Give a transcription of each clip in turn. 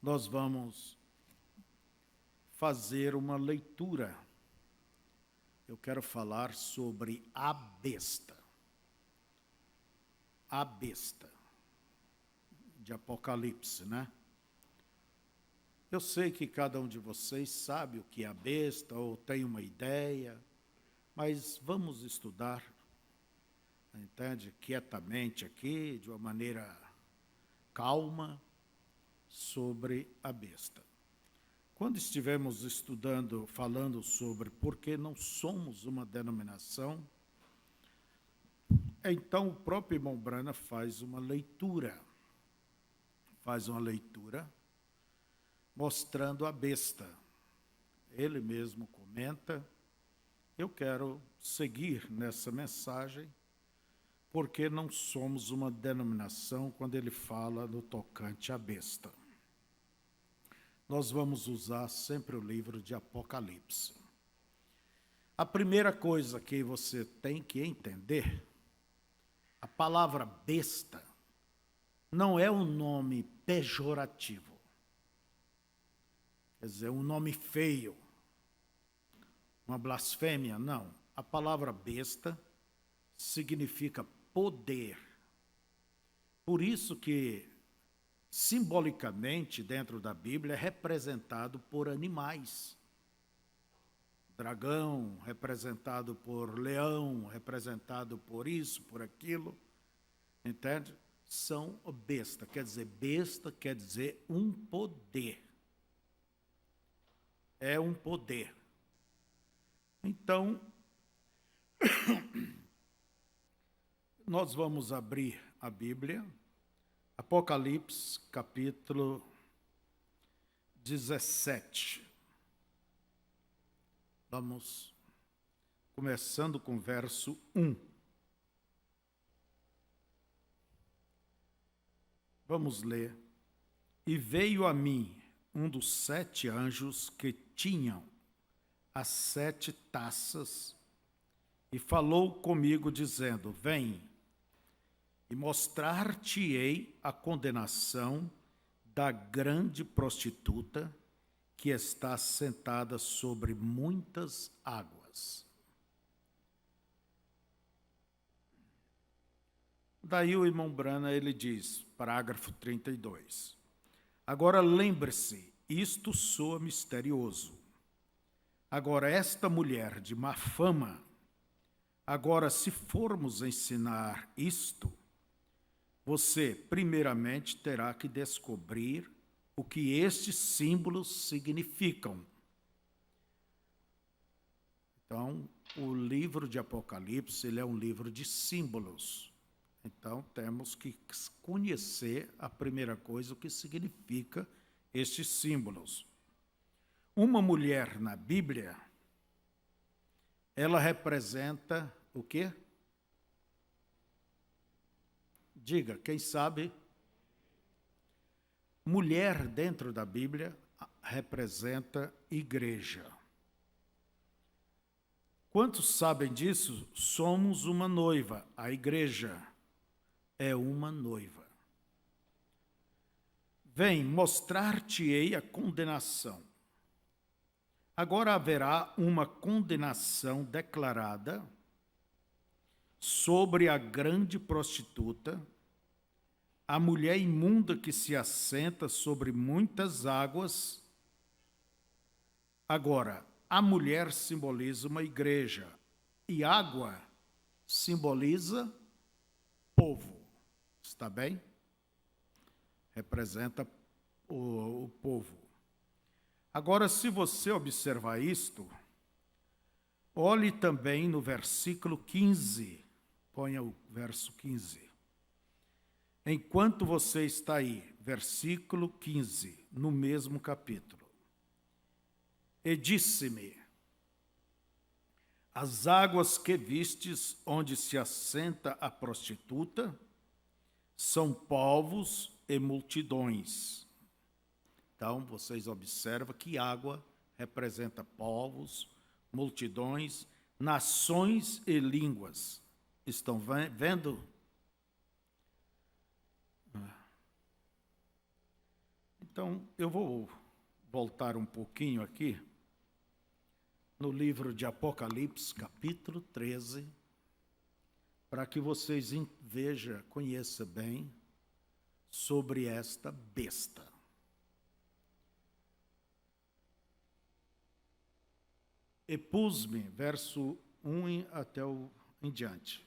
nós vamos fazer uma leitura. Eu quero falar sobre a besta. A besta de Apocalipse, né? Eu sei que cada um de vocês sabe o que é a besta ou tem uma ideia, mas vamos estudar, entende? Quietamente aqui, de uma maneira calma, sobre a besta. Quando estivemos estudando, falando sobre por que não somos uma denominação, então o próprio irmão Brana faz uma leitura mostrando a besta. Ele mesmo comenta. Eu quero seguir nessa mensagem, porque não somos uma denominação quando ele fala no tocante à besta. Nós vamos usar sempre o livro de Apocalipse. A primeira coisa que você tem que entender, a palavra besta não é um nome pejorativo, quer dizer, um nome feio, uma blasfêmia, não. A palavra besta significa poder. Por isso que, simbolicamente, dentro da Bíblia, é representado por animais. Dragão, representado por leão, representado por isso, por aquilo, entende? São besta, besta quer dizer um poder. É um poder. Então, nós vamos abrir a Bíblia, Apocalipse, capítulo 17. Vamos começando com o verso 1. Vamos ler. E veio a mim um dos 7 anjos que tinham as 7 taças e falou comigo dizendo: Vem, e mostrar-te-ei a condenação da grande prostituta que está sentada sobre muitas águas. Daí o irmão Brana, ele diz, parágrafo 32. Agora lembre-se, isto soa misterioso. Agora esta mulher de má fama, agora se formos ensinar isto, você primeiramente terá que descobrir o que estes símbolos significam. Então, o livro de Apocalipse, ele é um livro de símbolos. Então, temos que conhecer a primeira coisa, o que significa estes símbolos. Uma mulher na Bíblia, ela representa o quê? Diga, quem sabe? Mulher dentro da Bíblia representa igreja. Quantos sabem disso? Somos uma noiva. A igreja é uma noiva. Vem, mostrar-te-ei a condenação. Agora haverá uma condenação declarada sobre a grande prostituta, a mulher imunda que se assenta sobre muitas águas. Agora, a mulher simboliza uma igreja e água simboliza povo. Está bem? Representa o povo. Agora, se você observar isto, olhe também no versículo 15. Ponha o verso 15. Enquanto você está aí, versículo 15, no mesmo capítulo. E disse-me: as águas que vistes, onde se assenta a prostituta, são povos e multidões. Então, vocês observam que água representa povos, multidões, nações e línguas. Estão vendo? Então, eu vou voltar um pouquinho aqui no livro de Apocalipse, capítulo 13, para que vocês vejam, conheçam bem sobre esta besta. E pus-me, verso 1 até em diante.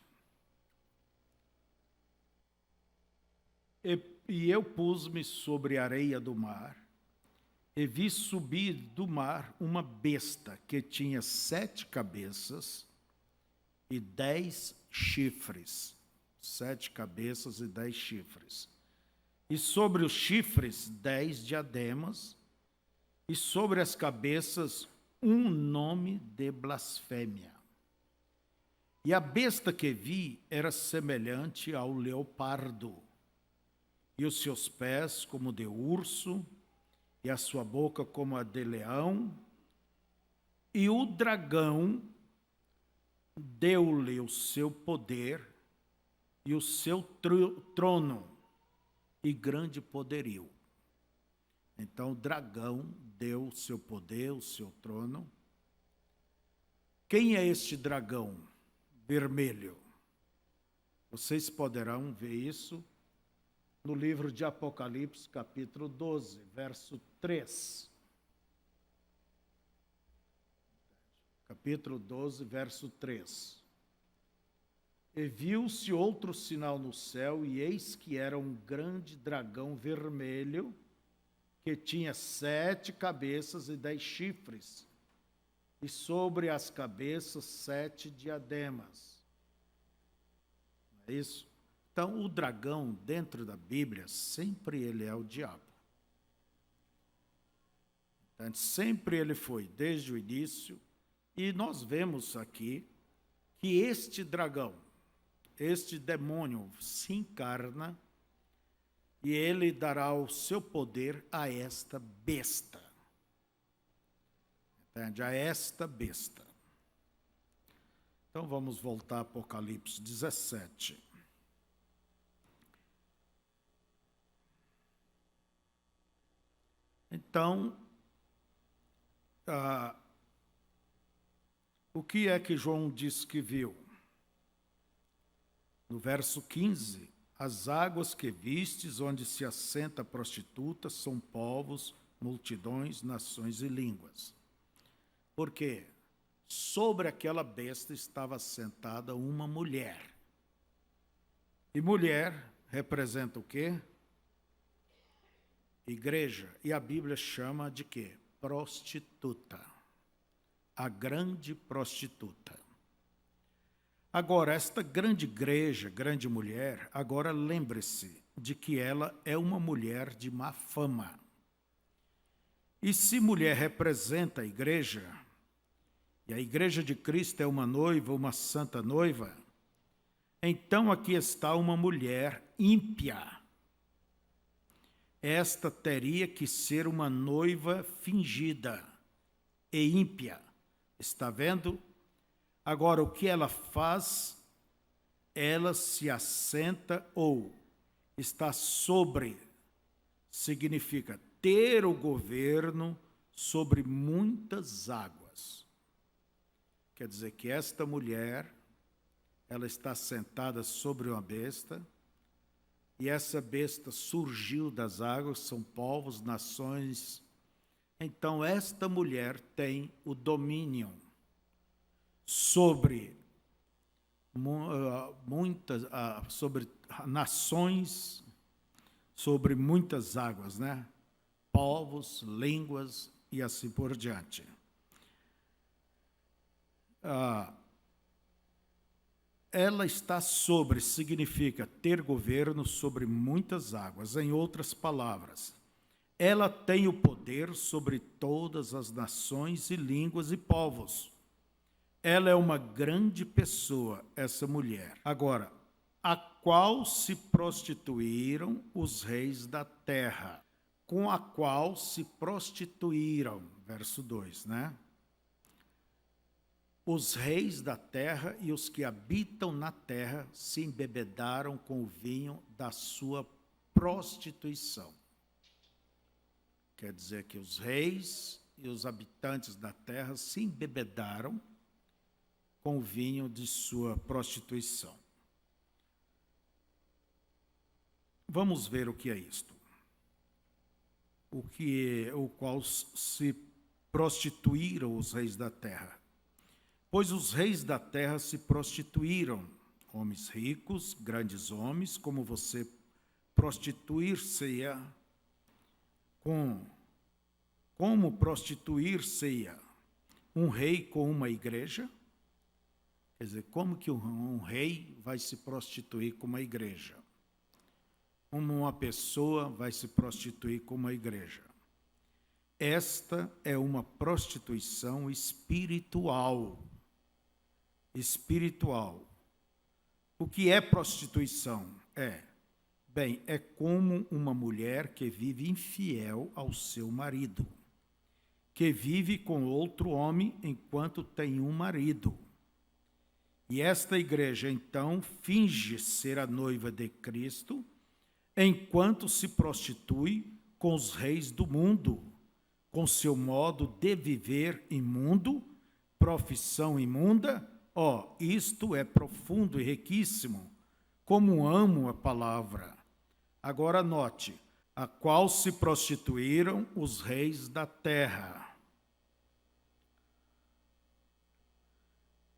E eu pus-me sobre a areia do mar, e vi subir do mar uma besta que tinha 7 cabeças e 10 chifres. 7 cabeças e 10 chifres. E sobre os chifres 10 diademas, e sobre as cabeças um nome de blasfêmia. E a besta que vi era semelhante ao leopardo, e os seus pés como de urso, e a sua boca como a de leão, e o dragão deu-lhe o seu poder e o seu trono e grande poderio. Então o dragão deu o seu poder, o seu trono. Quem é este dragão vermelho? Vocês poderão ver isso no livro de Apocalipse, capítulo 12, verso 3. Capítulo 12, verso 3. E viu-se outro sinal no céu, e eis que era um grande dragão vermelho, que tinha 7 cabeças e 10 chifres, e sobre as cabeças 7 diademas. Não é isso? Então, o dragão, dentro da Bíblia, sempre ele é o diabo. Então, sempre ele foi, desde o início. E nós vemos aqui que este dragão, este demônio, se encarna e ele dará o seu poder a esta besta. Entende? A esta besta. Então, vamos voltar a Apocalipse 17. Então, o que é que João disse que viu? No verso 15, as águas que vistes, onde se assenta a prostituta, são povos, multidões, nações e línguas. Por quê? Sobre aquela besta estava sentada uma mulher. E mulher representa o quê? Igreja, e a Bíblia chama de quê? Prostituta. A grande prostituta. Agora, esta grande igreja, grande mulher, agora lembre-se de que ela é uma mulher de má fama. E se mulher representa a igreja, e a igreja de Cristo é uma noiva, uma santa noiva, então aqui está uma mulher ímpia. Esta teria que ser uma noiva fingida e ímpia. Está vendo? Agora, o que ela faz? Ela se assenta ou está sobre, significa ter o governo sobre muitas águas. Quer dizer que esta mulher, ela está sentada sobre uma besta, e essa besta surgiu das águas, são povos, nações. Então, esta mulher tem o domínio sobre sobre nações, sobre muitas águas, né? Povos, línguas e assim por diante. Ela está sobre, significa ter governo sobre muitas águas. Em outras palavras, ela tem o poder sobre todas as nações e línguas e povos. Ela é uma grande pessoa, essa mulher. Agora, a qual se prostituíram os reis da terra, com a qual se prostituíram, verso 2, né? Os reis da terra e os que habitam na terra se embebedaram com o vinho da sua prostituição. quer dizer que os reis e os habitantes da terra se embebedaram com o vinho de sua prostituição. Vamos ver o que é isto. O qual se prostituíram os reis da terra. Pois os reis da terra se prostituíram, homens ricos, grandes homens, como você prostituir-se-ia como prostituir-se-ia um rei com uma igreja? Quer dizer, como que um rei vai se prostituir com uma igreja? Como uma pessoa vai se prostituir com uma igreja? Esta é uma prostituição espiritual. Espiritual. O que é prostituição? É como uma mulher que vive infiel ao seu marido, que vive com outro homem enquanto tem um marido. E esta igreja, então, finge ser a noiva de Cristo, enquanto se prostitui com os reis do mundo, com seu modo de viver imundo, profissão imunda. Isto é profundo e riquíssimo. Como amo a palavra. Agora note, a qual se prostituíram os reis da terra.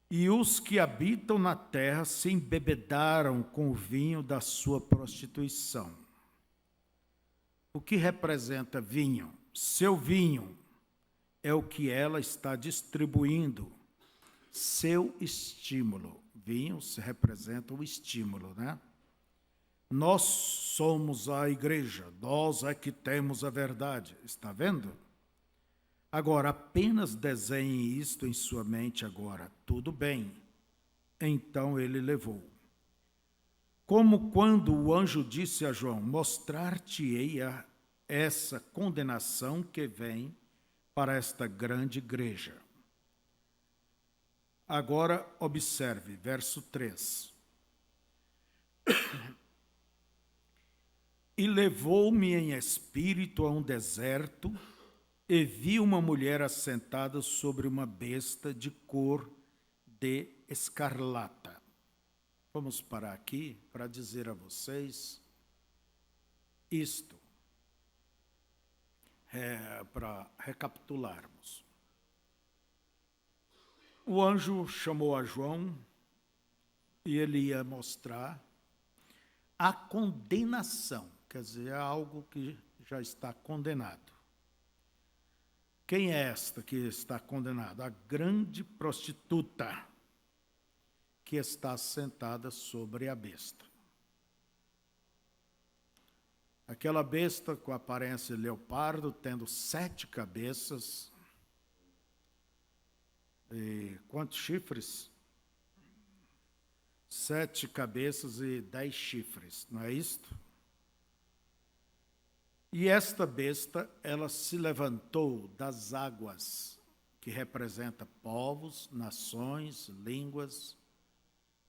E os que habitam na terra se embebedaram com o vinho da sua prostituição. O que representa vinho? Seu vinho é o que ela está distribuindo. Seu estímulo. Vinho se representa o estímulo, né? Nós somos a igreja, nós é que temos a verdade. Está vendo? Agora, apenas desenhe isto em sua mente agora. Tudo bem. Então ele levou. Como quando o anjo disse a João, mostrar-te-ei essa condenação que vem para esta grande igreja. Agora, observe, verso 3. E levou-me em espírito a um deserto, e vi uma mulher assentada sobre uma besta de cor de escarlata. Vamos parar aqui para dizer a vocês isto, para recapitularmos. O anjo chamou a João e ele ia mostrar a condenação, quer dizer, algo que já está condenado. Quem é esta que está condenada? A grande prostituta que está sentada sobre a besta. Aquela besta com aparência de leopardo, tendo 7 cabeças. E quantos chifres? 7 cabeças e 10 chifres, não é isto? E esta besta, ela se levantou das águas, que representa povos, nações, línguas,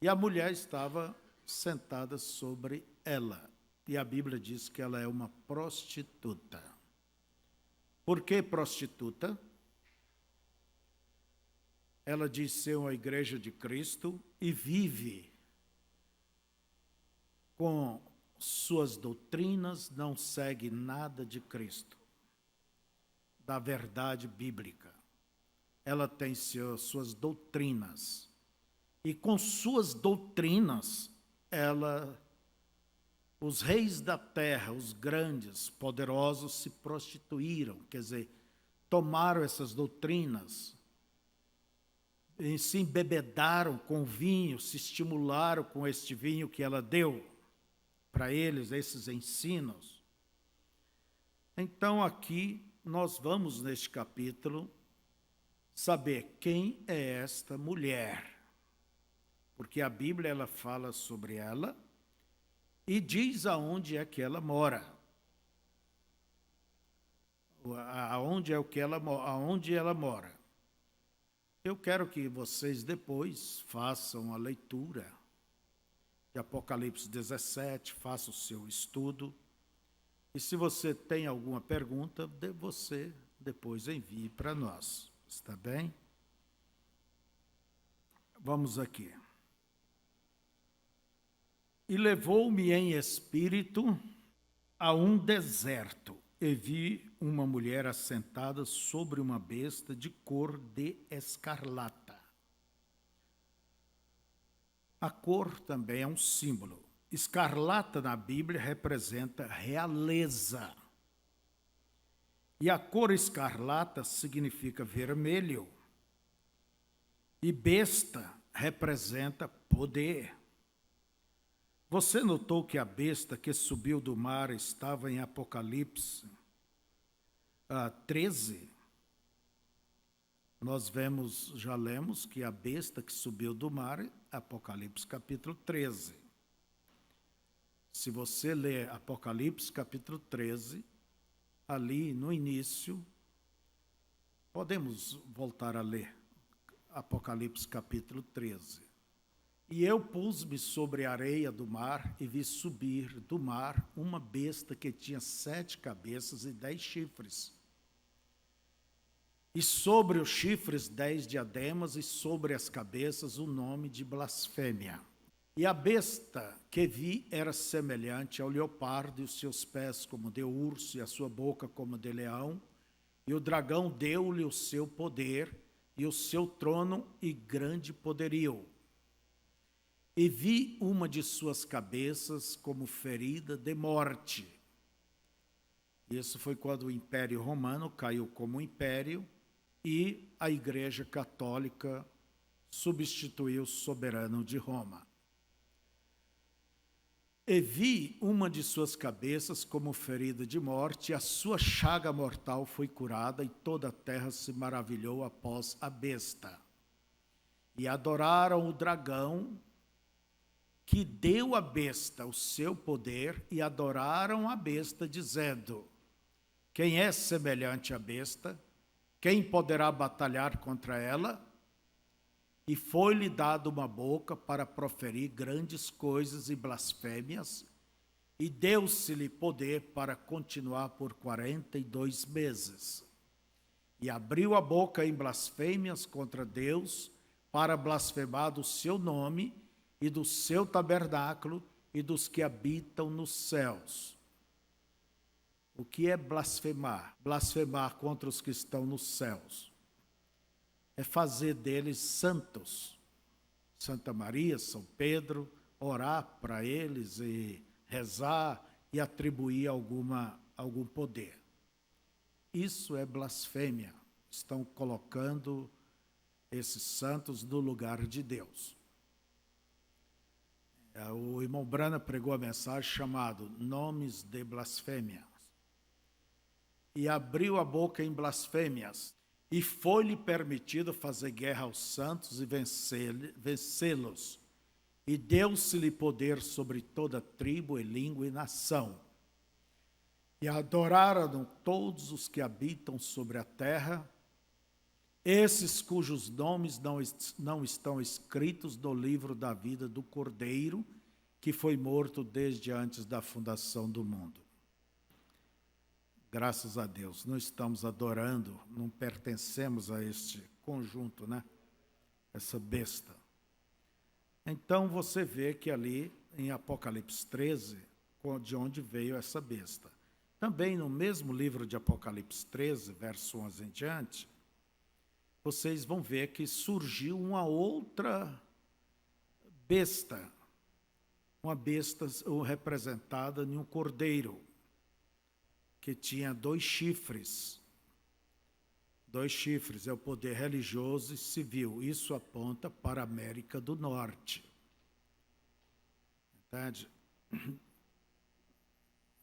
e a mulher estava sentada sobre ela. E a Bíblia diz que ela é uma prostituta. Por que prostituta? Ela diz ser uma igreja de Cristo e vive com suas doutrinas, não segue nada de Cristo, da verdade bíblica. Ela tem suas doutrinas. E com suas doutrinas, os reis da terra, os grandes, poderosos, se prostituíram, quer dizer, tomaram essas doutrinas, e se embebedaram com vinho, se estimularam com este vinho que ela deu para eles, esses ensinos. Então, aqui, nós vamos, neste capítulo, saber quem é esta mulher. Porque a Bíblia, ela fala sobre ela e diz aonde é que ela mora. Aonde ela mora. Eu quero que vocês depois façam a leitura de Apocalipse 17, façam o seu estudo, E se você tem alguma pergunta, você depois envie para nós. Está bem? Vamos aqui. E levou-me em espírito a um deserto, e vi uma mulher assentada sobre uma besta de cor de escarlata. A cor também é um símbolo. Escarlata na Bíblia representa realeza. E a cor escarlata significa vermelho. E besta representa poder. Você notou que a besta que subiu do mar estava em Apocalipse 13? Nós já lemos que a besta que subiu do mar, Apocalipse capítulo 13. Se você ler Apocalipse capítulo 13, ali no início, podemos voltar a ler Apocalipse capítulo 13. E eu pus-me sobre a areia do mar e vi subir do mar uma besta que tinha 7 cabeças e 10 chifres. E sobre os chifres 10 diademas, e sobre as cabeças o nome de blasfêmia. E a besta que vi era semelhante ao leopardo, e os seus pés como de urso, e a sua boca como de leão. E o dragão deu-lhe o seu poder, e o seu trono e grande poderio. E vi uma de suas cabeças como ferida de morte. Isso foi quando o Império Romano caiu como império e a Igreja Católica substituiu o soberano de Roma. E vi uma de suas cabeças como ferida de morte, e a sua chaga mortal foi curada, e toda a terra se maravilhou após a besta. E adoraram o dragão, que deu à besta o seu poder, e adoraram a besta, dizendo: quem é semelhante à besta? Quem poderá batalhar contra ela? E foi-lhe dado uma boca para proferir grandes coisas e blasfêmias, e deu-se-lhe poder para continuar por 42 meses. E abriu a boca em blasfêmias contra Deus, para blasfemar do seu nome, e do seu tabernáculo, e dos que habitam nos céus. O que é blasfemar? Blasfemar contra os que estão nos céus. É fazer deles santos. Santa Maria, São Pedro, orar para eles e rezar e atribuir algum poder. Isso é blasfêmia. Estão colocando esses santos no lugar de Deus. O irmão Brana pregou a mensagem chamada Nomes de Blasfêmia. E abriu a boca em blasfêmias, e foi-lhe permitido fazer guerra aos santos e vencê-los. E deu-se-lhe poder sobre toda tribo e língua e nação. E adoraram todos os que habitam sobre a terra, esses cujos nomes não estão escritos no livro da vida do Cordeiro, que foi morto desde antes da fundação do mundo. Graças a Deus, não estamos adorando, não pertencemos a este conjunto, né? Essa besta. Então você vê que ali em Apocalipse 13, de onde veio essa besta. Também no mesmo livro de Apocalipse 13, verso 11 em diante, vocês vão ver que surgiu uma outra besta, uma besta representada em um cordeiro, que tinha 2 chifres. 2 chifres é o poder religioso e civil. Isso aponta para a América do Norte. Entende?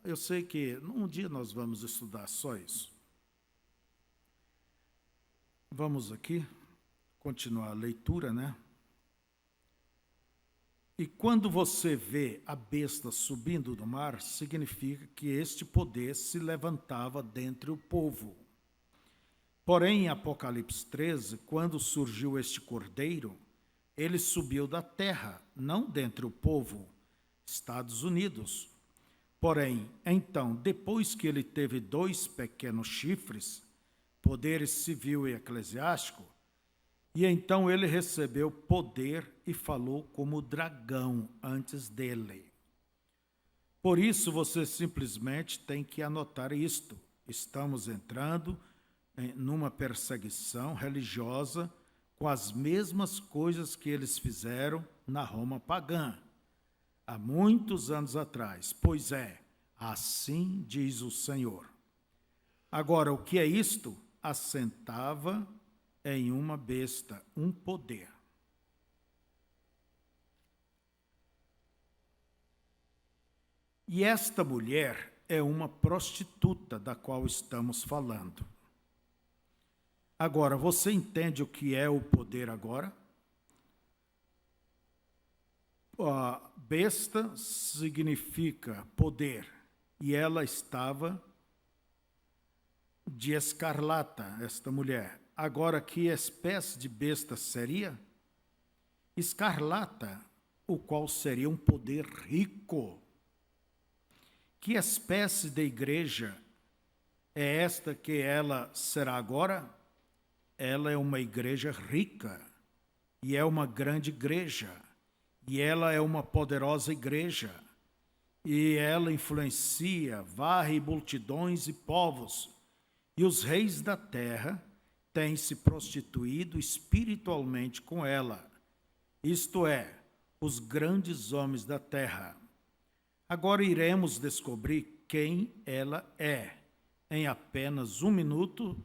Eu sei que um dia nós vamos estudar só isso. Vamos aqui continuar a leitura, né? E quando você vê a besta subindo do mar, significa que este poder se levantava dentre o povo. Porém, em Apocalipse 13, quando surgiu este cordeiro, ele subiu da terra, não dentre o povo, Estados Unidos, Porém, então, depois que ele teve 2 pequenos chifres, poderes civil e eclesiástico, e então ele recebeu poder e falou como dragão antes dele. Por isso, você simplesmente tem que anotar isto. Estamos entrando numa perseguição religiosa com as mesmas coisas que eles fizeram na Roma pagã, há muitos anos atrás. Pois é, assim diz o Senhor. Agora, o que é isto? Assentava em uma besta um poder. E esta mulher é uma prostituta da qual estamos falando. Agora, você entende o que é o poder agora? A besta significa poder, e ela estava de escarlata, esta mulher. Agora, que espécie de besta seria? Escarlata, o qual seria um poder rico. Que espécie de igreja é esta que ela será agora? Ela é uma igreja rica, e é uma grande igreja, e ela é uma poderosa igreja, e ela influencia, varre multidões e povos, e os reis da terra têm se prostituído espiritualmente com ela, isto é, os grandes homens da terra. Agora iremos descobrir quem ela é, em apenas 1 minuto,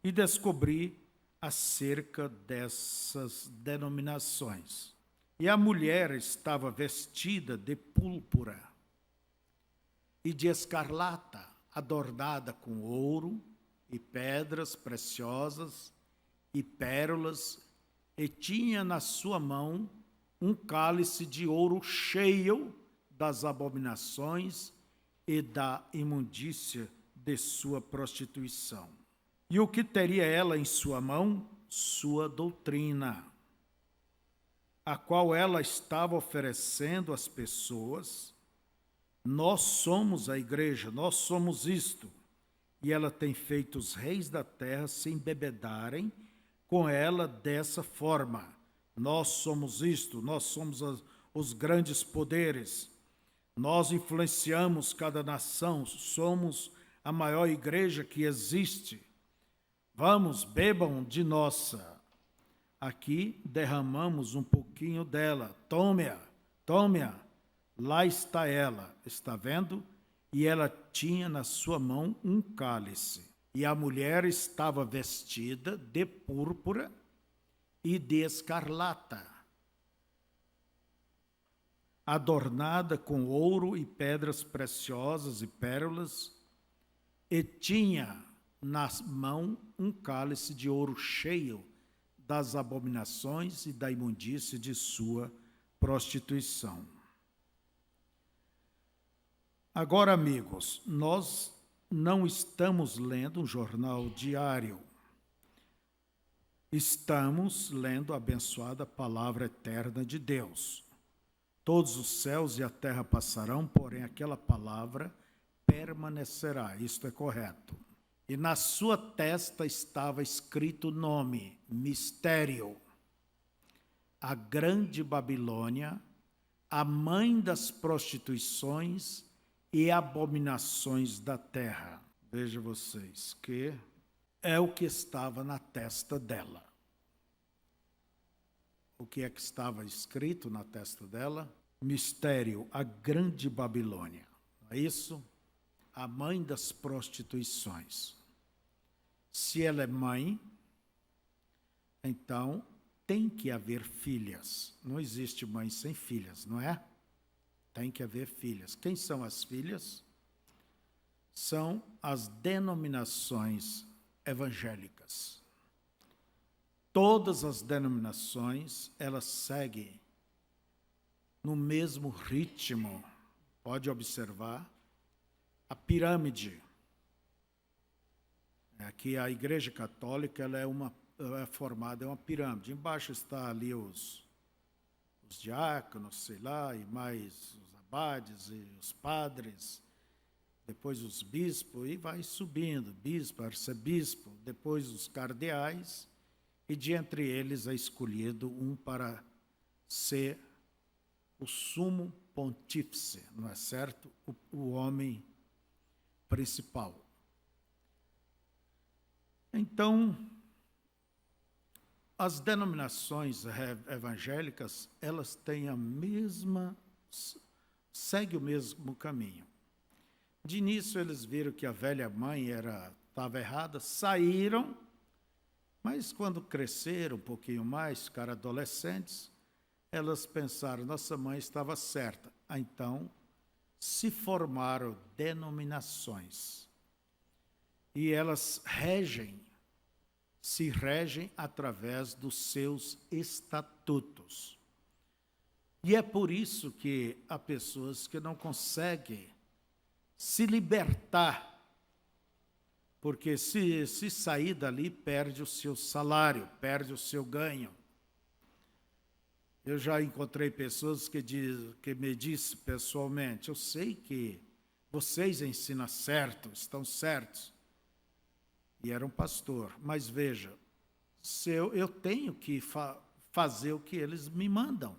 e descobrir acerca dessas denominações. E a mulher estava vestida de púrpura e de escarlata, adornada com ouro e pedras preciosas e pérolas, e tinha na sua mão um cálice de ouro cheio das abominações e da imundícia de sua prostituição. E o que teria ela em sua mão? Sua doutrina, a qual ela estava oferecendo às pessoas. Nós somos a igreja, nós somos isto. E ela tem feito os reis da terra se embebedarem com ela dessa forma. Nós somos isto, nós somos os grandes poderes. Nós influenciamos cada nação, somos a maior igreja que existe. Vamos, bebam de nossa. Aqui derramamos um pouquinho dela. Tome-a, tome-a. Lá está ela, está vendo? E ela tinha na sua mão um cálice. E a mulher estava vestida de púrpura e de escarlata, adornada com ouro e pedras preciosas e pérolas, e tinha na mão um cálice de ouro cheio das abominações e da imundície de sua prostituição. Agora, amigos, nós não estamos lendo um jornal diário. Estamos lendo a abençoada palavra eterna de Deus. Todos os céus e a terra passarão, porém aquela palavra permanecerá. Isto é correto. E na sua testa estava escrito o nome, mistério. A grande Babilônia, a mãe das prostituições e abominações da terra. Vejam vocês que é o que estava na testa dela. O que é que estava escrito na testa dela? Mistério, a grande Babilônia. Não é isso? A mãe das prostituições. Se ela é mãe, então tem que haver filhas. Não existe mãe sem filhas, não é? Tem que haver filhas. Quem são as filhas? São as denominações evangélicas. Todas as denominações, elas seguem no mesmo ritmo. Pode observar a pirâmide. Aqui a Igreja Católica ela é formada em uma pirâmide. Embaixo está ali os diáconos, sei lá, e mais os abades e os padres. depois os bispos, e vai subindo, bispo, arcebispo, depois os cardeais, e de entre eles é escolhido um para ser o sumo pontífice, não é certo? O homem principal. Então, as denominações evangélicas, elas têm segue o mesmo caminho. De início, eles viram que a velha mãe estava errada, saíram, mas quando cresceram um pouquinho mais, ficaram adolescentes, elas pensaram, nossa mãe estava certa. Então, se formaram denominações. E elas se regem através dos seus estatutos. E é por isso que há pessoas que não conseguem se libertar, porque se sair dali, perde o seu salário, perde o seu ganho. Eu já encontrei pessoas que me dizem pessoalmente, eu sei que vocês ensinam certo, estão certos. E era um pastor, mas veja, se eu tenho que fazer o que eles me mandam,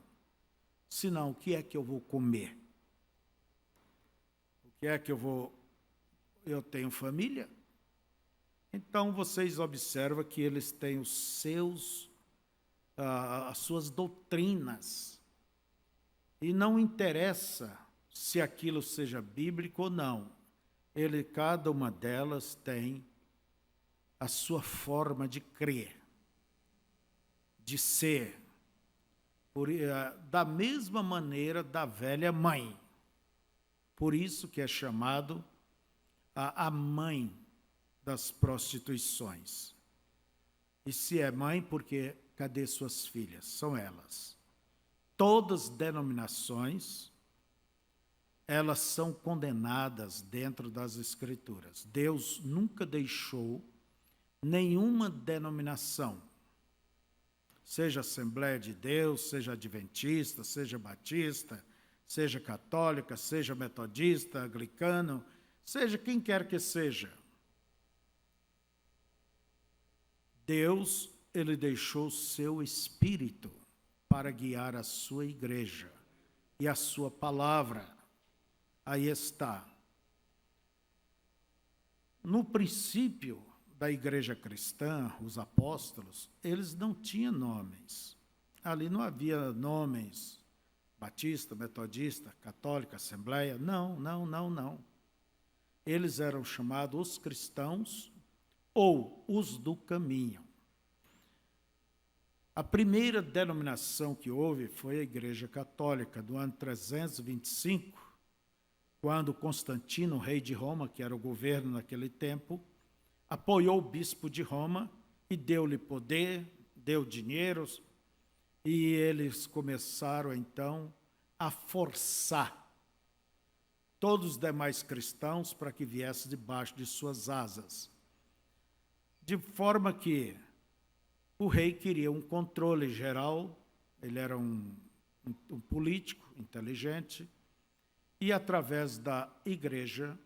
senão o que é que eu vou comer? O que é que eu tenho família? Então vocês observam que eles têm as suas doutrinas, e não interessa se aquilo seja bíblico ou não, cada uma delas tem a sua forma de crer, de ser, da mesma maneira da velha mãe. Por isso que é chamado a mãe das prostituições. E se é mãe, porque cadê suas filhas? São elas. Todas as denominações, elas são condenadas dentro das Escrituras. Deus nunca deixou nenhuma denominação, seja Assembleia de Deus, seja adventista, seja batista, seja católica, seja metodista, anglicano, seja quem quer que seja. Deus, ele deixou o seu Espírito para guiar a sua igreja e a sua palavra. Aí está. No princípio da igreja cristã, os apóstolos, eles não tinham nomes. Ali não havia nomes, batista, metodista, católica, assembleia, não. Eles eram chamados os cristãos ou os do caminho. A primeira denominação que houve foi a Igreja Católica, do ano 325, quando Constantino, rei de Roma, que era o governo naquele tempo, apoiou o bispo de Roma e deu-lhe poder, deu dinheiro, e eles começaram, então, a forçar todos os demais cristãos para que viessem debaixo de suas asas. De forma que o rei queria um controle geral, ele era um político inteligente, e através da igreja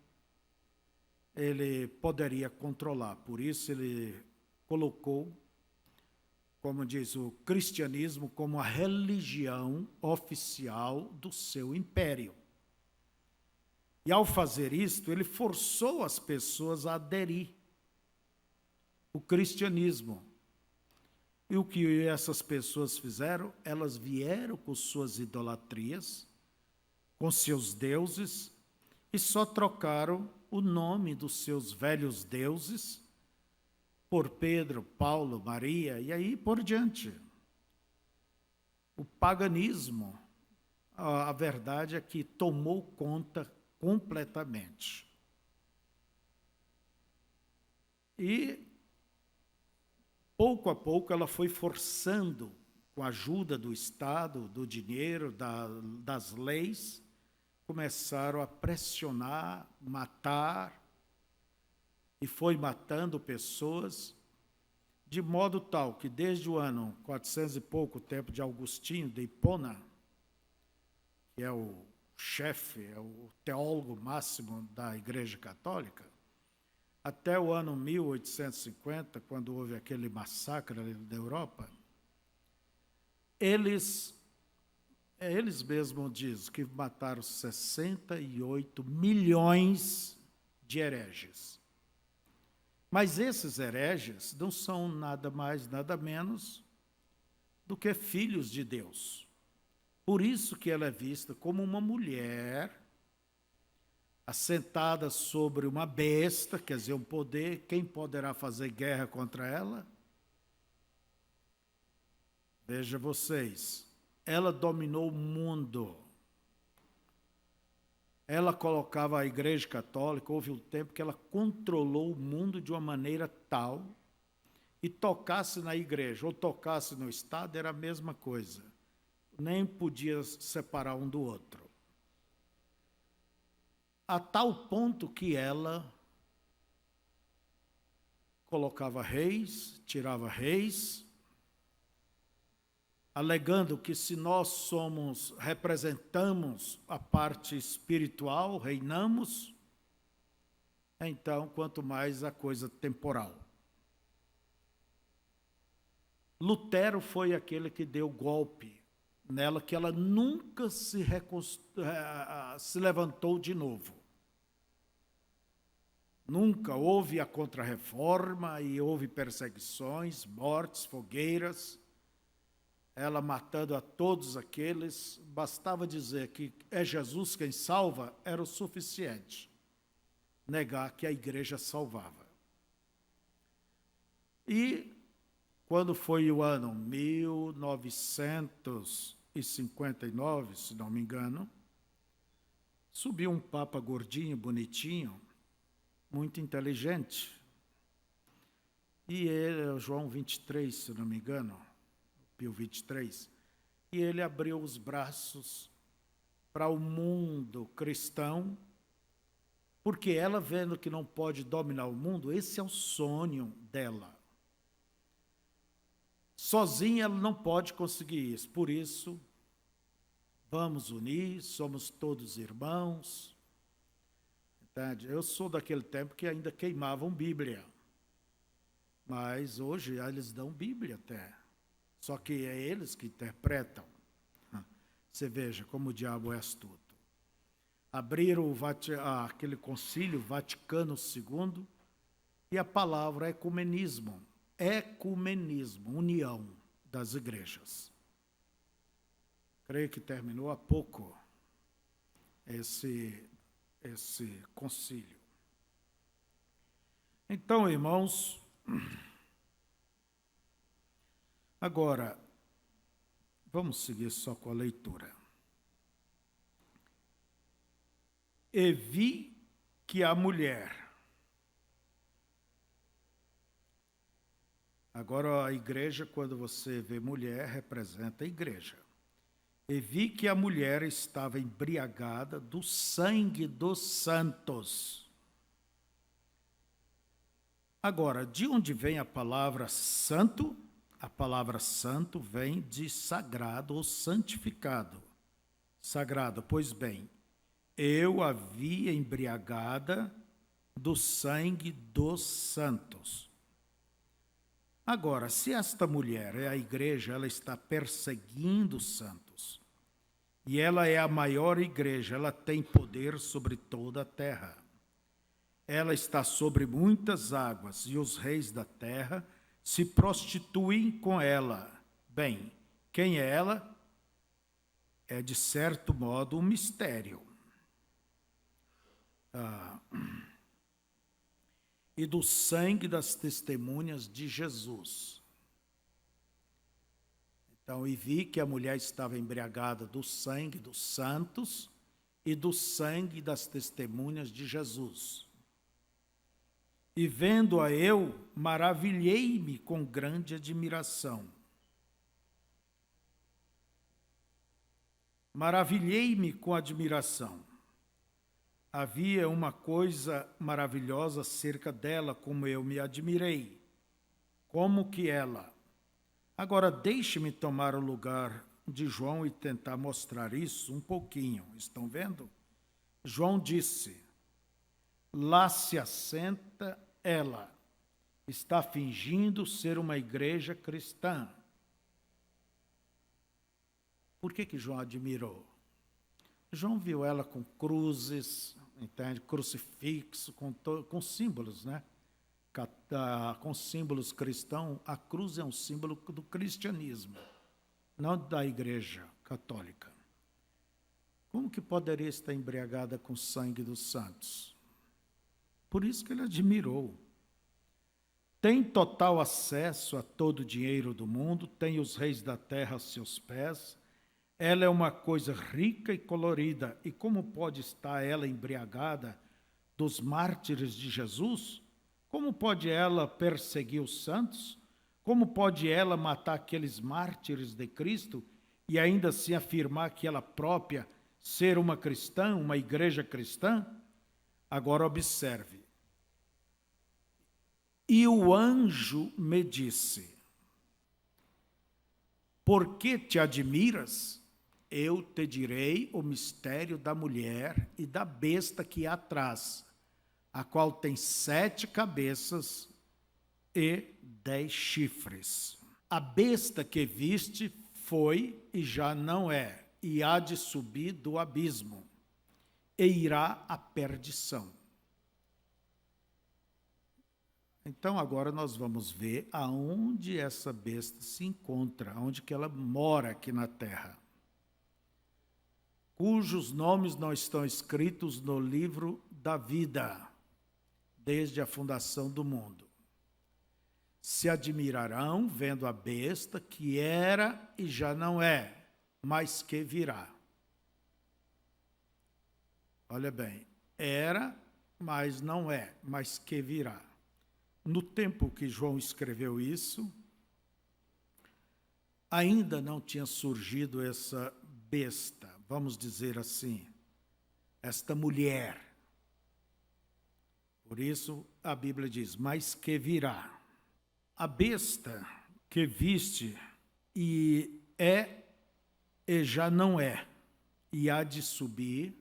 ele poderia controlar. Por isso ele colocou, como diz o cristianismo, como a religião oficial do seu império. E ao fazer isto, ele forçou as pessoas a aderir o cristianismo. E o que essas pessoas fizeram? Elas vieram com suas idolatrias, com seus deuses, e só trocaram o nome dos seus velhos deuses por Pedro, Paulo, Maria, e aí por diante. O paganismo, a verdade é que tomou conta completamente. E pouco a pouco ela foi forçando, com a ajuda do Estado, do dinheiro, das leis, começaram a pressionar, matar, e foi matando pessoas, de modo tal que desde o ano 400 e pouco, tempo de Agostinho de Hipona, que é o chefe, é o teólogo máximo da Igreja Católica, até o ano 1850, quando houve aquele massacre ali da Europa, eles mesmos dizem que mataram 68 milhões de hereges. Mas esses hereges não são nada mais, nada menos do que filhos de Deus. Por isso que ela é vista como uma mulher assentada sobre uma besta, quer dizer, um poder. Quem poderá fazer guerra contra ela? Veja vocês, ela dominou o mundo. Ela colocava a Igreja Católica, houve um tempo que ela controlou o mundo de uma maneira tal, e tocasse na igreja ou tocasse no Estado, era a mesma coisa. Nem podia separar um do outro. A tal ponto que ela colocava reis, tirava reis, alegando que se nós representamos a parte espiritual, reinamos, então quanto mais a coisa temporal. Lutero foi aquele que deu golpe nela, que ela nunca se levantou de novo. Nunca houve a Contra-Reforma e houve perseguições, mortes, fogueiras, ela matando a todos aqueles. Bastava dizer que é Jesus quem salva, era o suficiente. Negar que a igreja salvava. E quando foi o ano 1959, se não me engano, subiu um papa gordinho, bonitinho, muito inteligente. E ele, João 23, se não me engano, Pio 23, e ele abriu os braços para o mundo cristão, porque ela, vendo que não pode dominar o mundo, esse é o sonho dela. Sozinha ela não pode conseguir isso, por isso, vamos unir, somos todos irmãos. Entende? Eu sou daquele tempo que ainda queimavam Bíblia, mas hoje eles dão Bíblia até, só que é eles que interpretam. Você veja como o diabo é astuto. Abriram aquele concílio Vaticano II, e a palavra é ecumenismo. Ecumenismo, união das igrejas. Creio que terminou há pouco esse concílio. Então, irmãos, agora, vamos seguir só com a leitura. E vi que a mulher... Agora, a igreja, quando você vê mulher, representa a igreja. E vi que a mulher estava embriagada do sangue dos santos. Agora, de onde vem a palavra santo? A palavra santo vem de sagrado ou santificado. Sagrado, pois bem, eu a vi embriagada do sangue dos santos. Agora, se esta mulher é a igreja, ela está perseguindo os santos. E ela é a maior igreja, ela tem poder sobre toda a terra. Ela está sobre muitas águas, e os reis da terra se prostituem com ela. Bem, quem é ela? É, de certo modo, um mistério. E do sangue das testemunhas de Jesus. Então, e vi que a mulher estava embriagada do sangue dos santos e do sangue das testemunhas de Jesus. E vendo-a eu, maravilhei-me com grande admiração. Maravilhei-me com admiração. Havia uma coisa maravilhosa acerca dela, como eu me admirei. Como que ela? Agora, deixe-me tomar o lugar de João e tentar mostrar isso um pouquinho. Estão vendo? João disse: lá se assenta ela. Está fingindo ser uma igreja cristã. Por que João admirou? João viu ela com cruzes, entende? Crucifixo, com símbolos, né? Com símbolos cristãos. A cruz é um símbolo do cristianismo, não da igreja católica. Como que poderia estar embriagada com o sangue dos santos? Por isso que ele admirou. Tem total acesso a todo o dinheiro do mundo, tem os reis da terra a seus pés. Ela é uma coisa rica e colorida. E como pode estar ela embriagada dos mártires de Jesus? Como pode ela perseguir os santos? Como pode ela matar aqueles mártires de Cristo e ainda assim afirmar que ela própria ser uma cristã, uma igreja cristã? Agora observe. E o anjo me disse: por que te admiras? Eu te direi o mistério da mulher e da besta que há atrás, a qual tem 7 cabeças e 10 chifres. A besta que viste foi e já não é, e há de subir do abismo, e irá à perdição. Então agora nós vamos ver aonde essa besta se encontra, aonde que ela mora aqui na terra, cujos nomes não estão escritos no livro da vida, desde a fundação do mundo. Se admirarão vendo a besta que era e já não é, mas que virá. Olha bem, era, mas não é, mas que virá. No tempo que João escreveu isso, ainda não tinha surgido essa besta, vamos dizer assim, esta mulher. Por isso a Bíblia diz, mas que virá. A besta que viste e é e já não é, e há de subir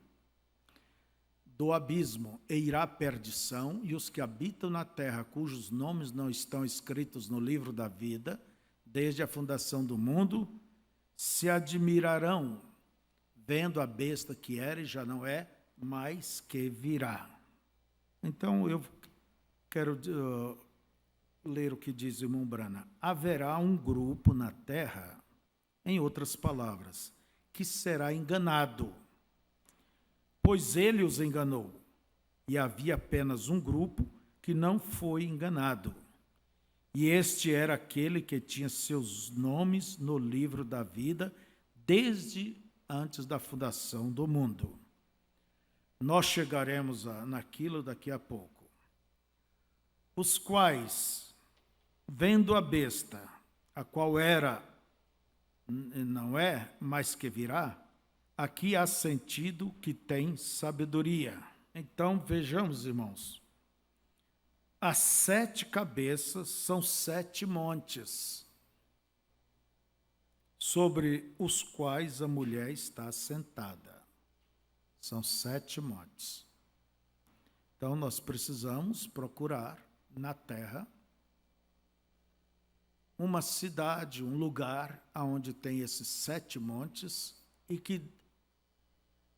do abismo, e irá à perdição, e os que habitam na terra, cujos nomes não estão escritos no livro da vida, desde a fundação do mundo, se admirarão, vendo a besta que era e já não é, mas que virá. Então, eu quero ler o que diz o irmão Brana. Haverá um grupo na terra, em outras palavras, que será enganado, pois ele os enganou, e havia apenas um grupo que não foi enganado. E este era aquele que tinha seus nomes no livro da vida desde antes da fundação do mundo. Nós chegaremos naquilo daqui a pouco. Os quais, vendo a besta, a qual era, não é, mas que virá, aqui há sentido que tem sabedoria. Então, vejamos, irmãos. As 7 cabeças são 7 montes, sobre os quais a mulher está sentada. São 7 montes. Então, nós precisamos procurar na terra uma cidade, um lugar onde tem esses 7 montes e que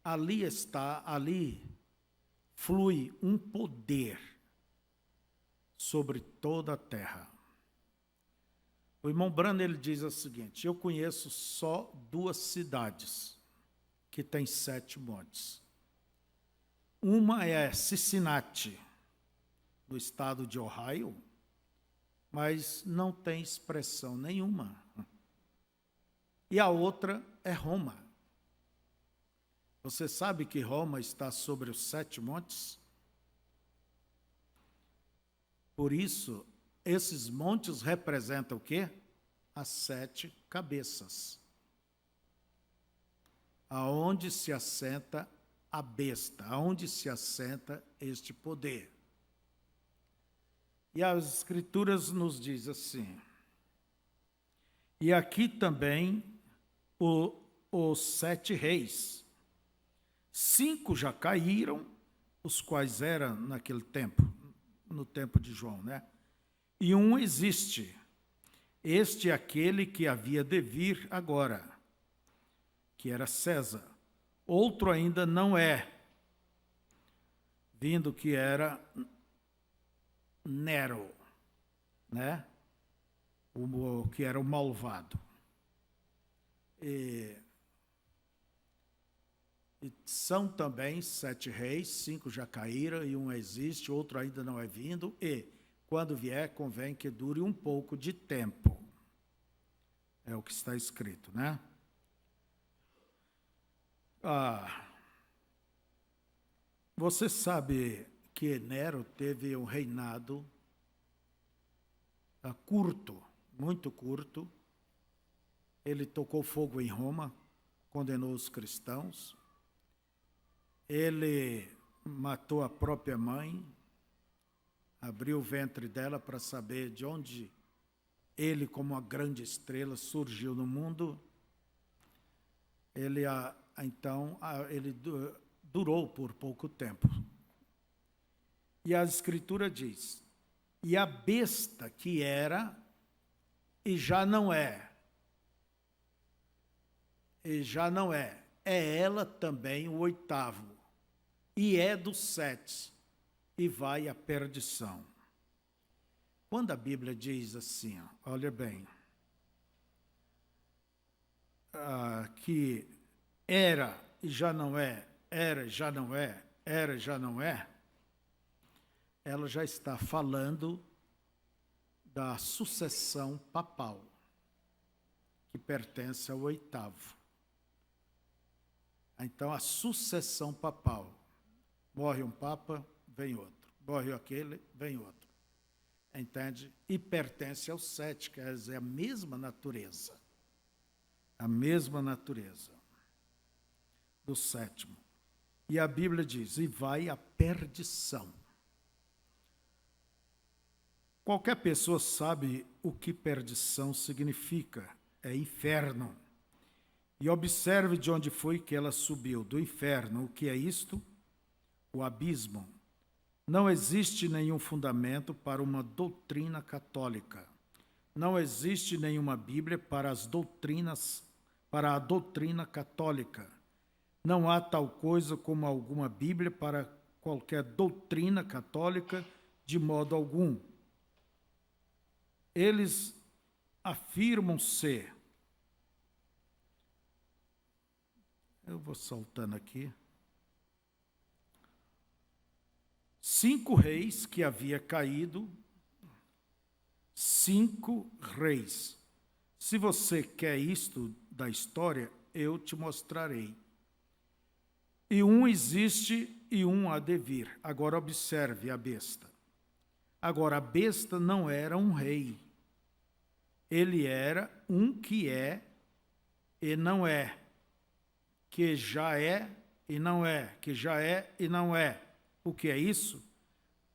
ali flui um poder sobre toda a terra. O irmão Brana, ele diz o seguinte: eu conheço só 2 cidades que têm 7 montes. Uma é Cincinnati, no estado de Ohio, mas não tem expressão nenhuma. E a outra é Roma. Você sabe que Roma está sobre os 7 montes? Por isso, esses montes representam o quê? As 7 cabeças. Aonde se assenta a besta, aonde se assenta este poder. E as Escrituras nos diz assim: e aqui também os 7 reis. 5 já caíram, os quais eram naquele tempo, no tempo de João, né? E um existe. Este é aquele que havia de vir agora, que era César. Outro ainda não é, vindo que era Nero, né? O que era o malvado. E são também 7 reis, 5 já caíram e um existe, outro ainda não é vindo, e quando vier convém que dure um pouco de tempo. É o que está escrito, né? Você sabe que Nero teve um reinado curto, muito curto. Ele tocou fogo em Roma, condenou os cristãos. Ele matou a própria mãe, abriu o ventre dela para saber de onde ele, como uma grande estrela, surgiu no mundo. Ele durou por pouco tempo. E a Escritura diz, e a besta que era e já não é, é ela também o 8º, e é dos 7, e vai à perdição. Quando a Bíblia diz assim, olha bem, que era e já não é, era e já não é, era e já não é, ela já está falando da sucessão papal, que pertence ao 8º. Então, a sucessão papal, morre um papa, vem outro, morre aquele, vem outro, entende? E pertence ao 7, quer dizer, a mesma natureza do 7º. E a Bíblia diz, e vai à perdição. Qualquer pessoa sabe o que perdição significa, é inferno. E observe de onde foi que ela subiu, do inferno. O que é isto? O abismo. Não existe nenhum fundamento para uma doutrina católica. Não existe nenhuma Bíblia para a doutrina católica. Não há tal coisa como alguma Bíblia para qualquer doutrina católica de modo algum. Eles afirmam ser. Eu vou saltando aqui. 5 reis que havia caído, 5 reis. Se você quer isto da história, eu te mostrarei. E um existe e um há de vir. Agora observe a besta. Agora, a besta não era um rei. Ele era um que é e não é. Que já é e não é. Que já é e não é. O que é isso?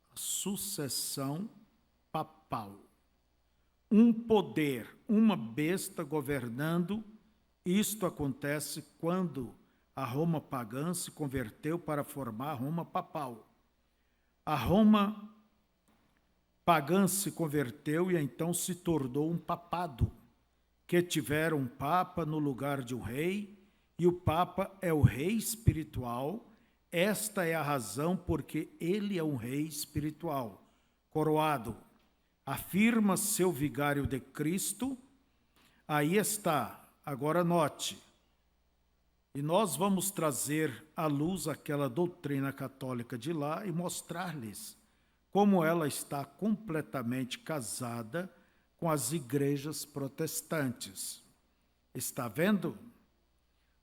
A sucessão papal. Um poder, uma besta governando. Isto acontece quando a Roma pagã se converteu para formar a Roma papal. A Roma pagã se converteu e então se tornou um papado, que tivera um papa no lugar de um rei, e o papa é o rei espiritual. Esta é a razão porque ele é um rei espiritual, coroado. Afirma seu vigário de Cristo. Aí está, agora note. E nós vamos trazer à luz aquela doutrina católica de lá e mostrar-lhes como ela está completamente casada com as igrejas protestantes. Está vendo?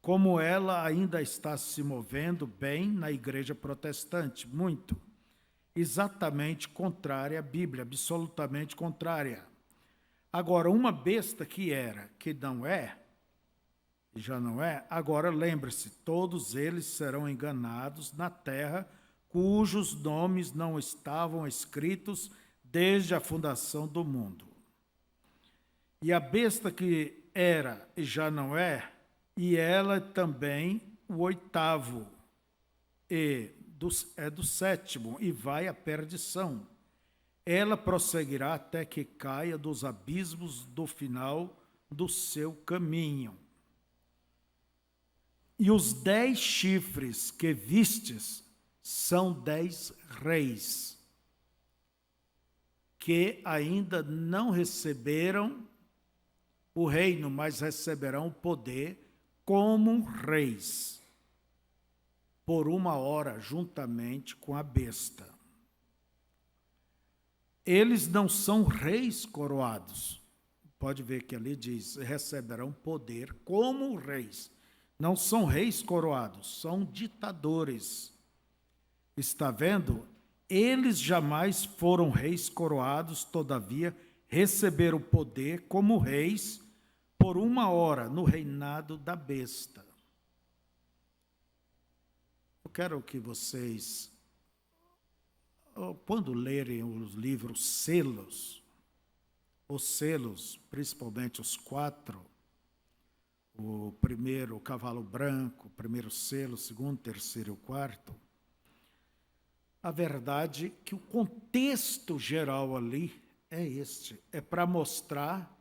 Como ela ainda está se movendo bem na igreja protestante, muito. Exatamente contrária à Bíblia, absolutamente contrária. Agora, uma besta que era, que não é, e já não é, agora lembre-se, todos eles serão enganados na terra, cujos nomes não estavam escritos desde a fundação do mundo. E a besta que era e já não é, E ela também, o oitavo, é do sétimo, e vai à perdição. Ela prosseguirá até que caia dos abismos do final do seu caminho. E os 10 chifres que vistes são 10 reis, que ainda não receberam o reino, mas receberão o poder como reis, por 1 hora, juntamente com a besta. Eles não são reis coroados. Pode ver que ali diz, receberão poder como reis. Não são reis coroados, são ditadores. Está vendo? Eles jamais foram reis coroados, todavia receberam poder como reis por 1 hora no reinado da besta. Eu quero que vocês, quando lerem os livros selos, os selos, principalmente os 4, o primeiro, o cavalo branco, o primeiro selo, o segundo, terceiro e o quarto, a verdade é que o contexto geral ali é este, é para mostrar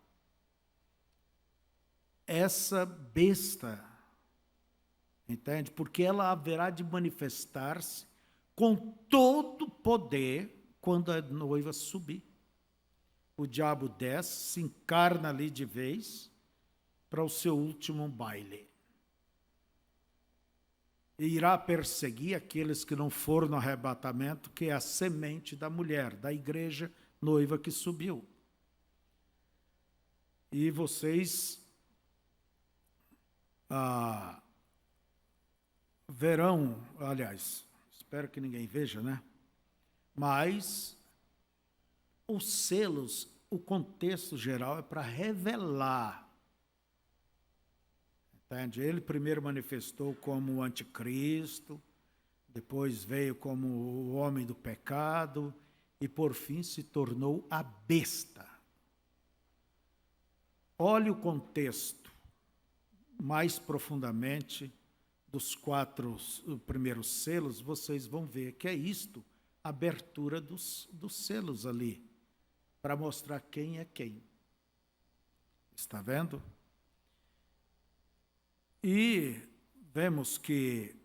essa besta, entende? Porque ela haverá de manifestar-se com todo poder quando a noiva subir. O diabo desce, se encarna ali de vez para o seu último baile. E irá perseguir aqueles que não foram no arrebatamento, que é a semente da mulher, da igreja noiva que subiu. E vocês verão, aliás, espero que ninguém veja, né? Mas os selos, o contexto geral é para revelar. Entende? Ele primeiro manifestou como o anticristo, depois veio como o homem do pecado e por fim se tornou a besta. Olhe o contexto mais profundamente dos 4 primeiros selos, vocês vão ver que é isto, a abertura dos selos ali, para mostrar quem é quem. Está vendo? E vemos que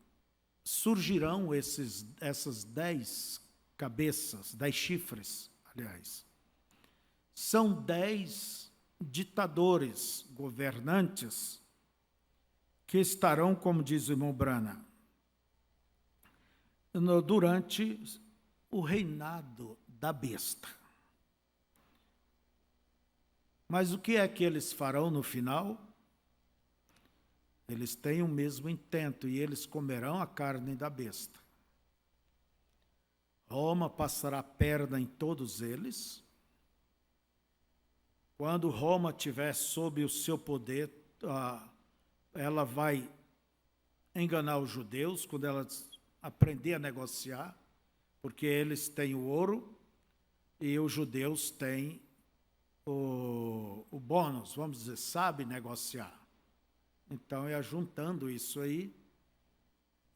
surgirão essas 10 cabeças, 10 chifres, aliás. São 10 ditadores, governantes, que estarão, como diz o irmão Brana, durante o reinado da besta. Mas o que é que eles farão no final? Eles têm o mesmo intento e eles comerão a carne da besta. Roma passará a perna em todos eles. Quando Roma estiver sob o seu poder, ela vai enganar os judeus quando ela aprender a negociar, porque eles têm o ouro e os judeus têm o bônus, vamos dizer, sabe negociar. Então, é ajuntando isso aí,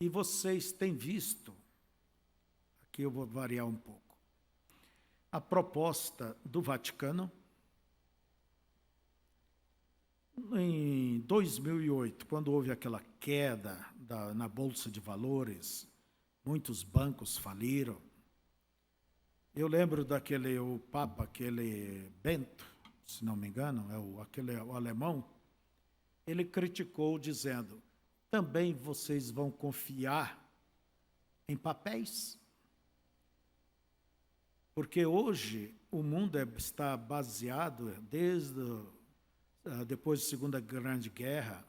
e vocês têm visto, aqui eu vou variar um pouco, a proposta do Vaticano, em 2008, quando houve aquela queda na Bolsa de Valores, muitos bancos faliram. Eu lembro o Papa, aquele Bento, se não me engano, o alemão, ele criticou dizendo, também vocês vão confiar em papéis? Porque hoje o mundo está baseado, depois da Segunda Grande Guerra,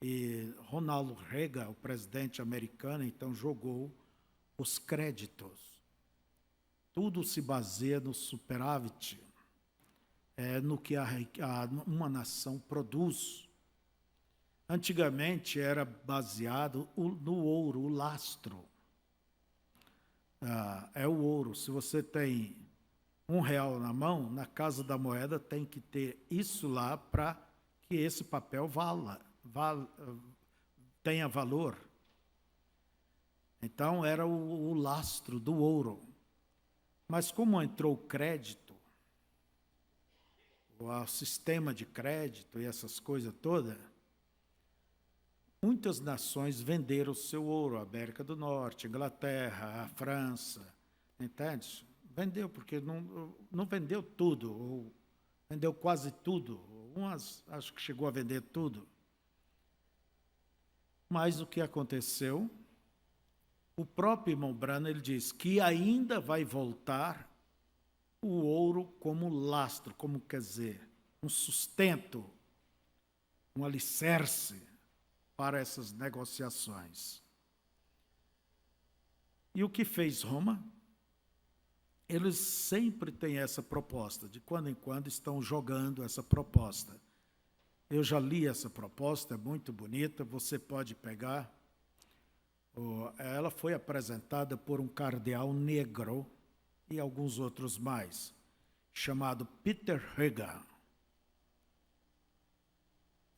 e Ronald Reagan, o presidente americano, então jogou os créditos. Tudo se baseia no superávit, no que uma nação produz. Antigamente era baseado no ouro, o lastro. É o ouro. Se você tem R$1 na mão, na Casa da Moeda tem que ter isso lá para que esse papel tenha valor. Então, era o lastro do ouro. Mas como entrou o crédito, o sistema de crédito e essas coisas todas, muitas nações venderam o seu ouro, a América do Norte, a Inglaterra, a França, entende? Vendeu, porque não vendeu tudo, ou vendeu quase tudo. Umas, acho que chegou a vender tudo. Mas o que aconteceu? O próprio irmão Branham, ele diz que ainda vai voltar o ouro como lastro, como quer dizer, um sustento, um alicerce para essas negociações. E o que fez Roma? Eles sempre têm essa proposta, de quando em quando estão jogando essa proposta. Eu já li essa proposta, é muito bonita, você pode pegar. Ela foi apresentada por um cardeal negro e alguns outros mais, chamado Peter Hager.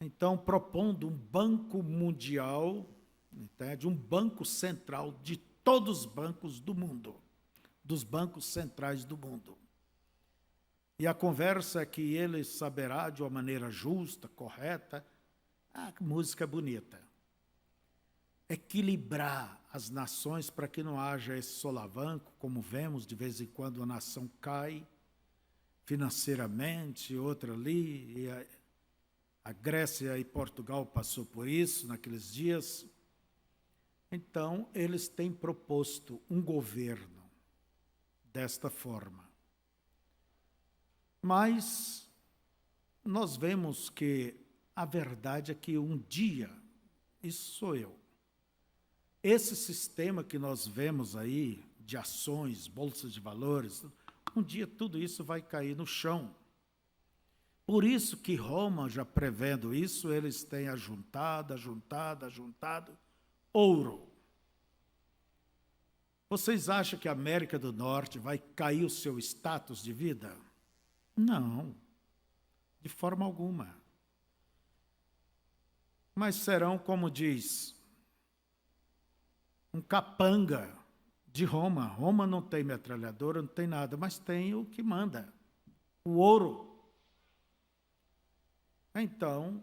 Então, propondo um banco mundial, entende? Um banco central de todos os bancos do mundo, dos bancos centrais do mundo. E a conversa é que ele saberá, de uma maneira justa, correta, a música bonita, equilibrar as nações para que não haja esse solavanco, como vemos, de vez em quando a nação cai financeiramente, outra ali, e a Grécia e Portugal passou por isso naqueles dias. Então, eles têm proposto um governo desta forma. Mas nós vemos que a verdade é que um dia, isso sou eu, esse sistema que nós vemos aí, de ações, bolsas de valores, um dia tudo isso vai cair no chão. Por isso que Roma, já prevendo isso, eles têm ajuntado ouro. Vocês acham que a América do Norte vai cair o seu status de vida? Não, de forma alguma. Mas serão, como diz, um capanga de Roma. Roma não tem metralhadora, não tem nada, mas tem o que manda, o ouro. Então,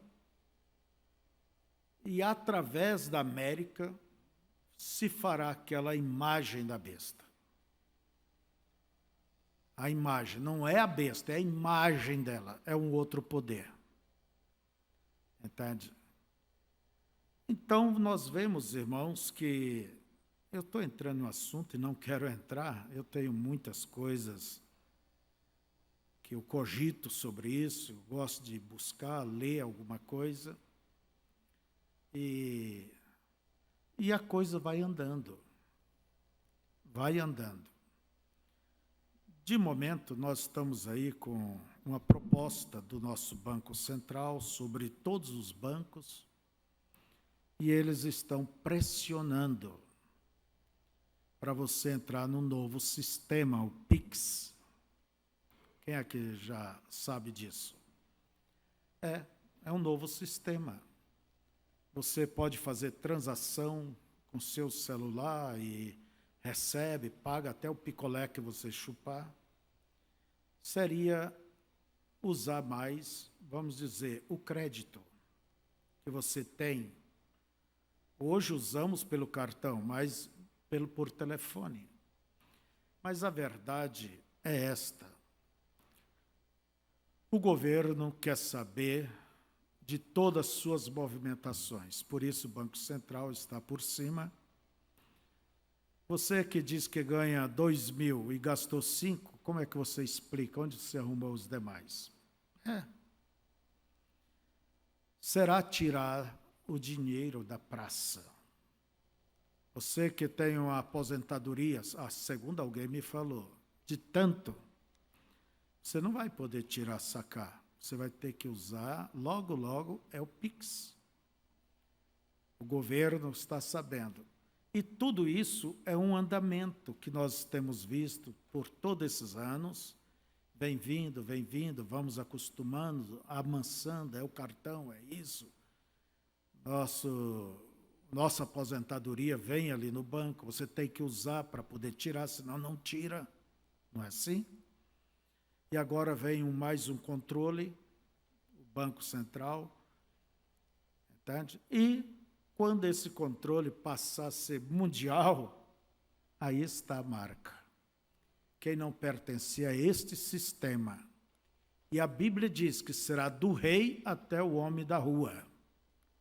e através da América se fará aquela imagem da besta. A imagem, não é a besta, é a imagem dela, é um outro poder. Entende? Então, nós vemos, irmãos, que eu estou entrando no assunto e não quero entrar, eu tenho muitas coisas que eu cogito sobre isso, eu gosto de buscar, ler alguma coisa, e a coisa vai andando. Vai andando. De momento, nós estamos aí com uma proposta do nosso Banco Central sobre todos os bancos, e eles estão pressionando para você entrar no novo sistema, o PIX. Quem é que já sabe disso? É um novo sistema. Você pode fazer transação com seu celular e recebe, paga até o picolé que você chupar. Seria usar mais, vamos dizer, o crédito que você tem. Hoje usamos pelo cartão, mas por telefone. Mas a verdade é esta. O governo quer saber de todas as suas movimentações, por isso o Banco Central está por cima. Você que diz que ganha 2 mil e gastou 5, como é que você explica? Onde você arruma os demais? Será tirar o dinheiro da praça. Você que tem uma aposentadoria, segundo alguém me falou, de tanto, você não vai poder tirar, sacar. Você vai ter que usar, logo, logo, é o PIX. O governo está sabendo. E tudo isso é um andamento que nós temos visto por todos esses anos. Vem vindo, vamos acostumando, amansando, é o cartão, é isso. Nossa aposentadoria vem ali no banco, você tem que usar para poder tirar, senão não tira. Não é assim? E agora vem mais um controle, o Banco Central, entende? E quando esse controle passar a ser mundial, aí está a marca. Quem não pertencia a este sistema. E a Bíblia diz que será do rei até o homem da rua,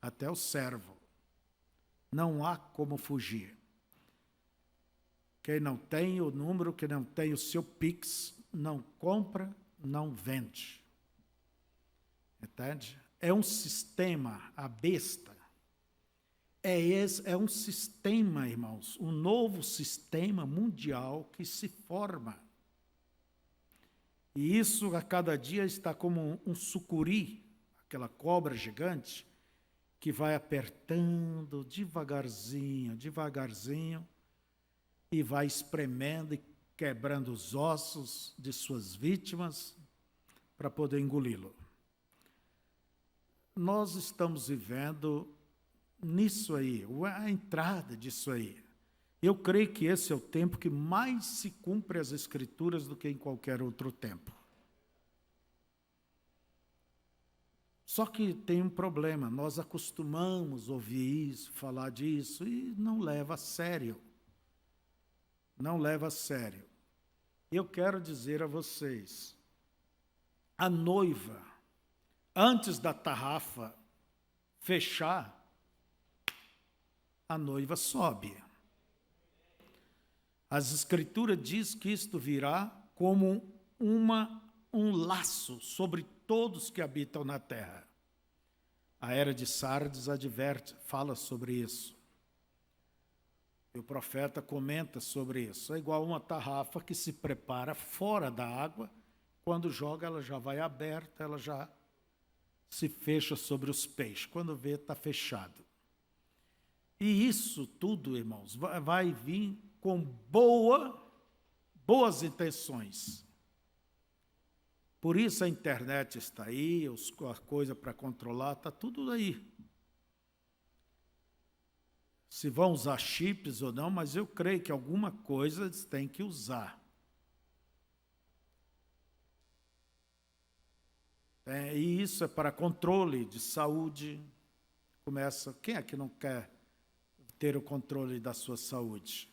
até o servo. Não há como fugir. Quem não tem o número, quem não tem o seu Pix, não compra, não vende. Entende? É um sistema, a besta. É um sistema, irmãos, um novo sistema mundial que se forma. E isso a cada dia está como um sucuri, aquela cobra gigante, que vai apertando devagarzinho, devagarzinho, e vai espremendo e quebrando os ossos de suas vítimas para poder engoli-lo. Nós estamos vivendo nisso aí, a entrada disso aí. Eu creio que esse é o tempo que mais se cumpre as Escrituras do que em qualquer outro tempo. Só que tem um problema, nós acostumamos a ouvir isso, falar disso, e não leva a sério. Não leva a sério. Eu quero dizer a vocês, a noiva, antes da tarrafa fechar, a noiva sobe. As Escrituras diz que isto virá como um laço sobre todos que habitam na terra. A era de Sardes adverte, fala sobre isso. E o profeta comenta sobre isso. É igual uma tarrafa que se prepara fora da água, quando joga ela já vai aberta, ela já se fecha sobre os peixes. Quando vê, está fechado. E isso tudo, irmãos, vai vir com boas intenções. Por isso a internet está aí, a coisa para controlar, está tudo aí. Se vão usar chips ou não, mas eu creio que alguma coisa eles têm que usar. E isso é para controle de saúde. Quem é que não quer ter o controle da sua saúde?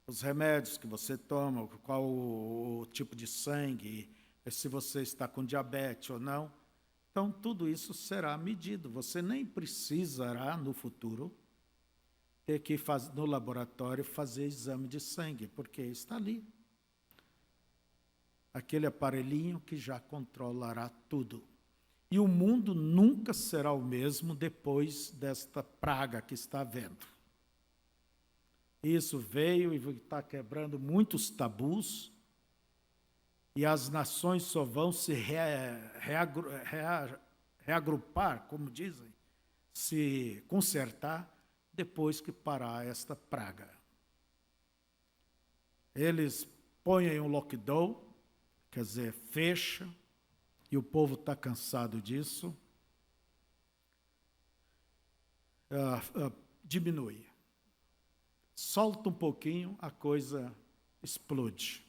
Os remédios que você toma, qual o tipo de sangue, se você está com diabetes ou não. Então, tudo isso será medido. Você nem precisará, no futuro, ter que ir no laboratório fazer exame de sangue, porque está ali. Aquele aparelhinho que já controlará tudo. E o mundo nunca será o mesmo depois desta praga que está havendo. Isso veio e está quebrando muitos tabus, e as nações só vão se reagrupar, como dizem, se consertar, depois que parar esta praga. Eles põem um lockdown, quer dizer, fecha, e o povo está cansado disso, diminui. Solta um pouquinho, a coisa explode.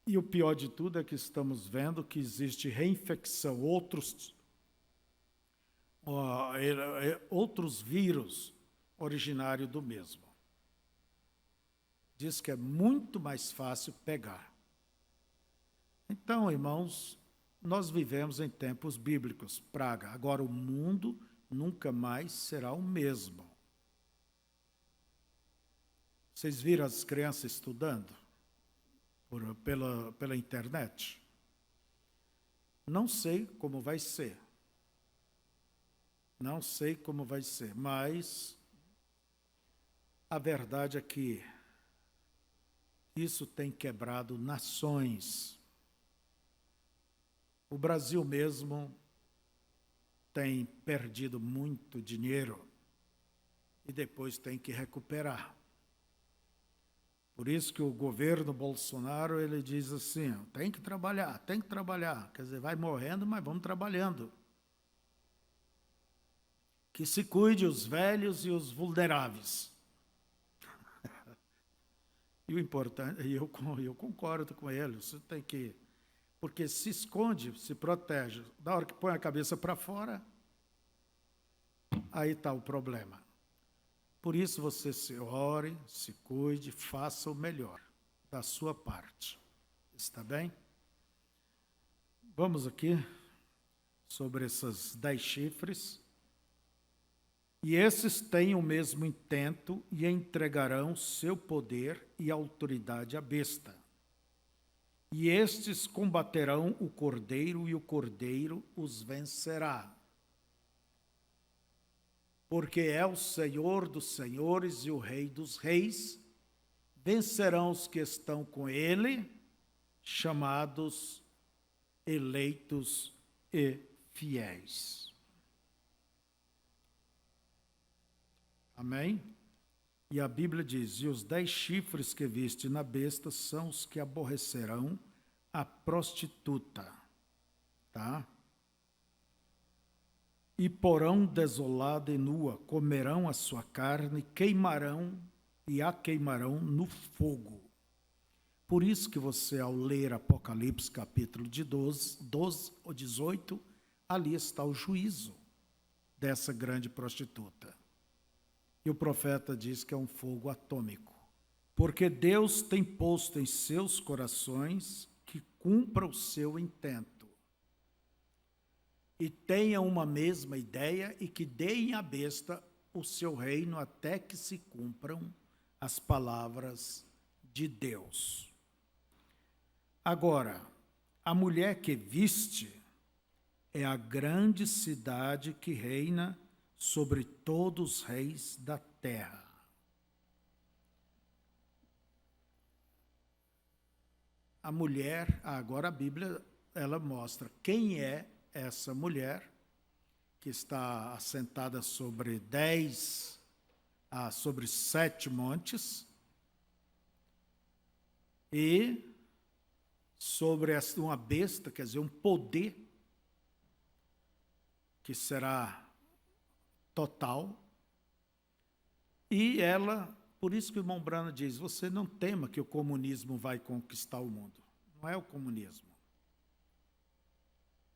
E o pior de tudo é que estamos vendo que existe reinfecção, outros vírus originários do mesmo. Diz que é muito mais fácil pegar. Então, irmãos, nós vivemos em tempos bíblicos, praga. Agora, o mundo nunca mais será o mesmo. Vocês viram as crianças estudando pela internet? Não sei como vai ser. Não sei como vai ser, mas a verdade é que isso tem quebrado nações. O Brasil mesmo tem perdido muito dinheiro e depois tem que recuperar. Por isso que o governo Bolsonaro, ele diz assim, tem que trabalhar. Quer dizer, vai morrendo, mas vamos trabalhando. Que se cuide os velhos e os vulneráveis. E o importante, eu concordo com ele, você tem que... Porque se esconde, se protege. Da hora que põe a cabeça para fora, aí está o problema. Por isso você se ore, se cuide, faça o melhor da sua parte. Está bem? Vamos aqui sobre esses 10 chifres. E esses têm o mesmo intento e entregarão seu poder e autoridade à besta. E estes combaterão o cordeiro e o cordeiro os vencerá. Porque é o Senhor dos senhores e o Rei dos reis, vencerão os que estão com ele, chamados, eleitos e fiéis. Amém? E a Bíblia diz, e os 10 chifres que viste na besta são os que aborrecerão a prostituta, tá? E porão desolada e nua, comerão a sua carne, queimarão e a queimarão no fogo. Por isso que você, ao ler Apocalipse capítulo de 12 ou 18, ali está o juízo dessa grande prostituta. E o profeta diz que é um fogo atômico, porque Deus tem posto em seus corações que cumpra o seu intento, e tenha uma mesma ideia e que deem à besta o seu reino até que se cumpram as palavras de Deus. Agora, a mulher que viste é a grande cidade que reina sobre todos os reis da terra. A mulher, agora a Bíblia, ela mostra quem é essa mulher que está assentada sobre 7 montes e sobre uma besta, quer dizer, um poder que será total. E ela, por isso que o irmão Brana diz, você não tema que o comunismo vai conquistar o mundo. Não é o comunismo.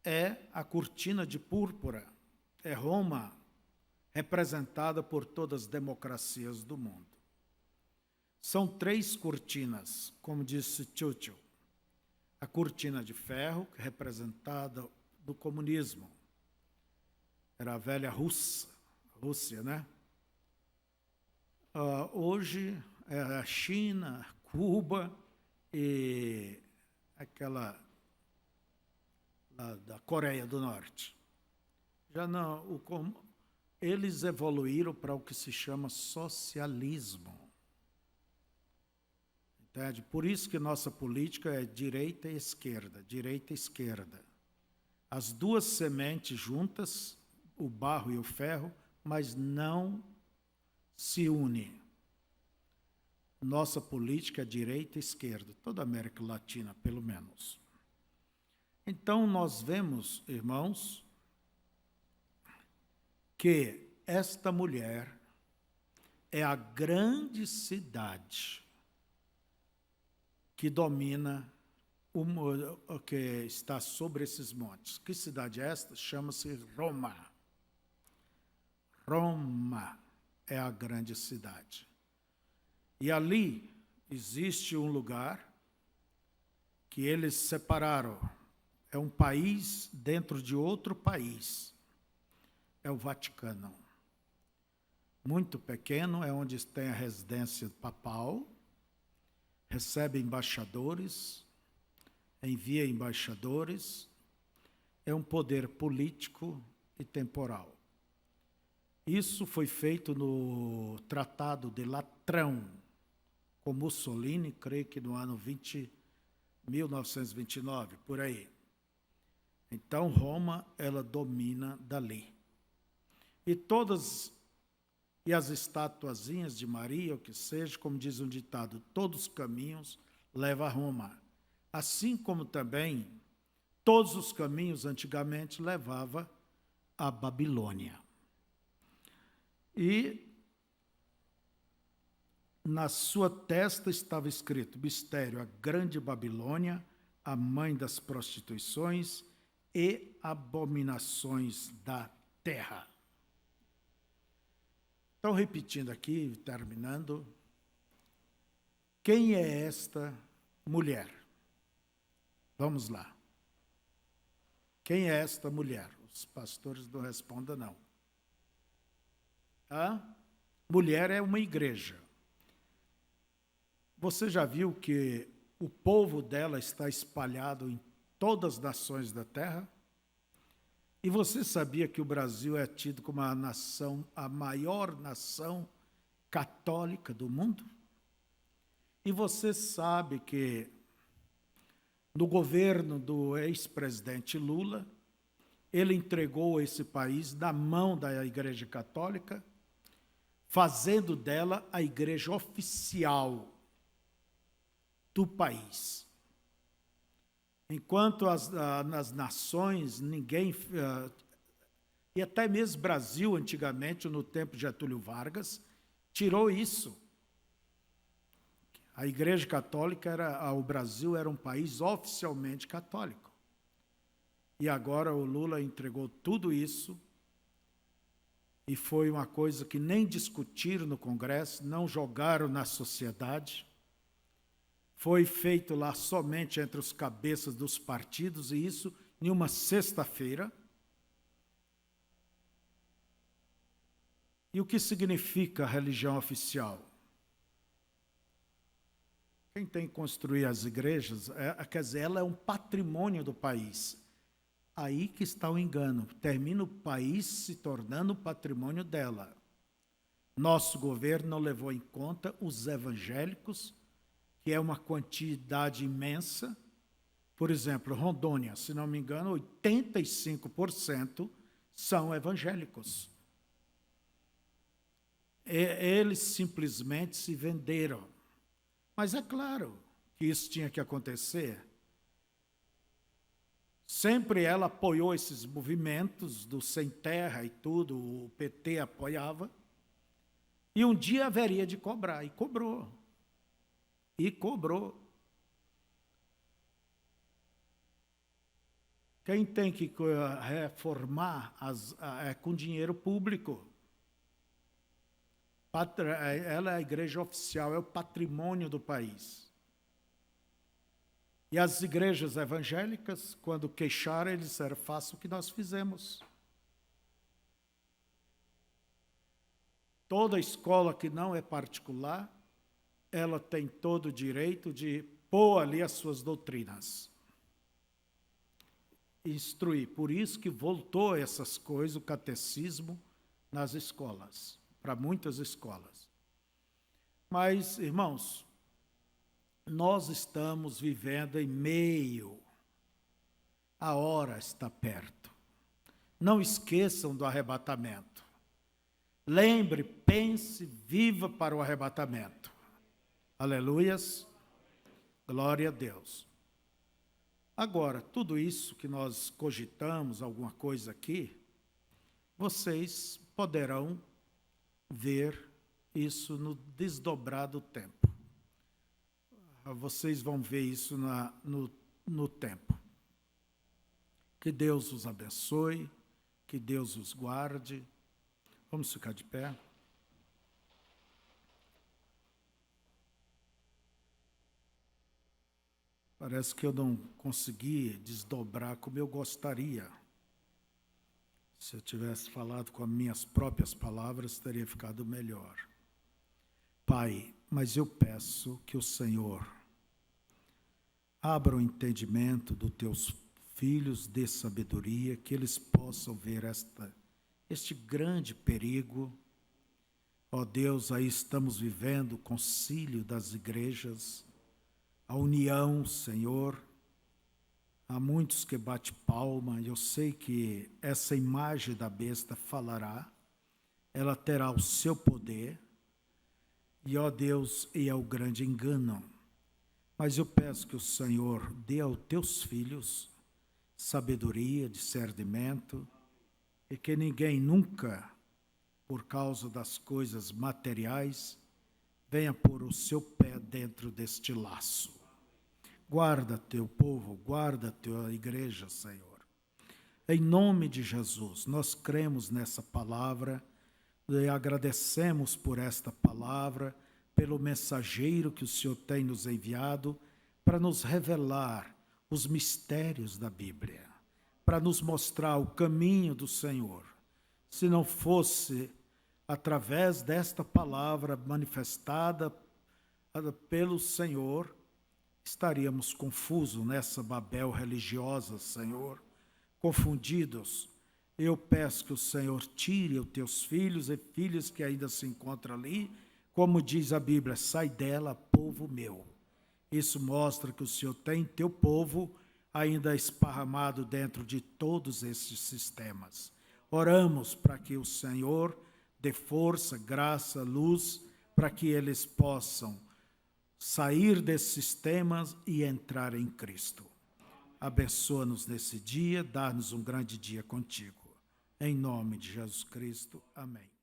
É a cortina de púrpura, é Roma, representada por todas as democracias do mundo. São 3 cortinas, como disse Churchill. A cortina de ferro, representada do comunismo. Era a velha Rússia, né? Hoje é a China, Cuba e aquela da Coreia do Norte. Já não, eles evoluíram para o que se chama socialismo. Entende? Por isso que nossa política é direita e esquerda, direita e esquerda. As duas sementes juntas, o barro e o ferro, mas não se unem. Nossa política é direita e esquerda, toda a América Latina, pelo menos. Então, nós vemos, irmãos, que esta mulher é a grande cidade que domina o que está sobre esses montes. Que cidade é esta? Chama-se Roma. Roma é a grande cidade. E ali existe um lugar que eles separaram. É um país dentro de outro país. É o Vaticano. Muito pequeno, é onde tem a residência papal, recebe embaixadores, envia embaixadores, é um poder político e temporal. Isso foi feito no Tratado de Latrão, com Mussolini, creio que no ano 1929, por aí. Então, Roma, ela domina dali. E as estatuazinhas de Maria, o que seja, como diz um ditado, todos os caminhos levam a Roma. Assim como também, todos os caminhos antigamente levavam a Babilônia. E na sua testa estava escrito: mistério, a grande Babilônia, a mãe das prostituições e abominações da terra. Então, repetindo aqui, terminando, quem é esta mulher? Vamos lá. Quem é esta mulher? Os pastores não respondam, não. A mulher é uma igreja. Você já viu que o povo dela está espalhado em todas as nações da terra? E você sabia que o Brasil é tido como a maior nação católica do mundo? E você sabe que no governo do ex-presidente Lula, ele entregou esse país na mão da Igreja Católica, fazendo dela a igreja oficial do país. Enquanto nas nações, ninguém, e até mesmo Brasil, antigamente, no tempo de Getúlio Vargas, tirou isso. A Igreja Católica, o Brasil era um país oficialmente católico. E agora o Lula entregou tudo isso, e foi uma coisa que nem discutiram no Congresso, não jogaram na sociedade. Foi feito lá somente entre os cabeças dos partidos, e isso em uma sexta-feira. E o que significa a religião oficial? Quem tem que construir as igrejas, quer dizer, ela é um patrimônio do país. Aí que está o engano. Termina o país se tornando patrimônio dela. Nosso governo não levou em conta os evangélicos, que é uma quantidade imensa. Por exemplo, Rondônia, se não me engano, 85% são evangélicos. Eles simplesmente se venderam. Mas é claro que isso tinha que acontecer. Sempre ela apoiou esses movimentos do Sem Terra e tudo, o PT apoiava. E um dia haveria de cobrar, e cobrou. E cobrou. Quem tem que reformar é com dinheiro público. Ela é a igreja oficial, é o patrimônio do país. E as igrejas evangélicas, quando queixaram, eles disseram: faça o que nós fizemos. Toda escola que não é particular, ela tem todo o direito de pôr ali as suas doutrinas. Instruir. Por isso que voltou essas coisas, o catecismo, nas escolas, para muitas escolas. Mas, irmãos, nós estamos vivendo em meio, a hora está perto. Não esqueçam do arrebatamento. Lembre, pense, viva para o arrebatamento. Aleluias, glória a Deus. Agora, tudo isso que nós cogitamos, alguma coisa aqui, vocês poderão ver isso no desdobrar do tempo. Vocês vão ver isso no tempo. Que Deus os abençoe, que Deus os guarde. Vamos ficar de pé. Parece que eu não consegui desdobrar como eu gostaria. Se eu tivesse falado com as minhas próprias palavras, teria ficado melhor. Pai, mas eu peço que o Senhor abra o entendimento dos teus filhos, dê sabedoria, que eles possam ver este grande perigo. Ó Deus, aí estamos vivendo o concílio das igrejas, a união, Senhor. Há muitos que bate palma, e eu sei que essa imagem da besta falará, ela terá o seu poder, e ó Deus, é o grande engano. Mas eu peço que o Senhor dê aos teus filhos sabedoria, discernimento, e que ninguém nunca por causa das coisas materiais, venha pôr o seu pé dentro deste laço. Guarda teu povo, guarda tua igreja, Senhor. Em nome de Jesus, nós cremos nessa palavra e agradecemos por esta palavra, pelo mensageiro que o Senhor tem nos enviado para nos revelar os mistérios da Bíblia, para nos mostrar o caminho do Senhor. Se não fosse através desta palavra manifestada pelo Senhor, estaríamos confusos nessa Babel religiosa, Senhor, confundidos. Eu peço que o Senhor tire os teus filhos e filhas que ainda se encontram ali, como diz a Bíblia, sai dela, povo meu. Isso mostra que o Senhor tem teu povo ainda esparramado dentro de todos esses sistemas. Oramos para que o Senhor dê força, graça, luz, para que eles possam sair desses sistemas e entrar em Cristo. Abençoa-nos nesse dia, dá-nos um grande dia contigo. Em nome de Jesus Cristo. Amém.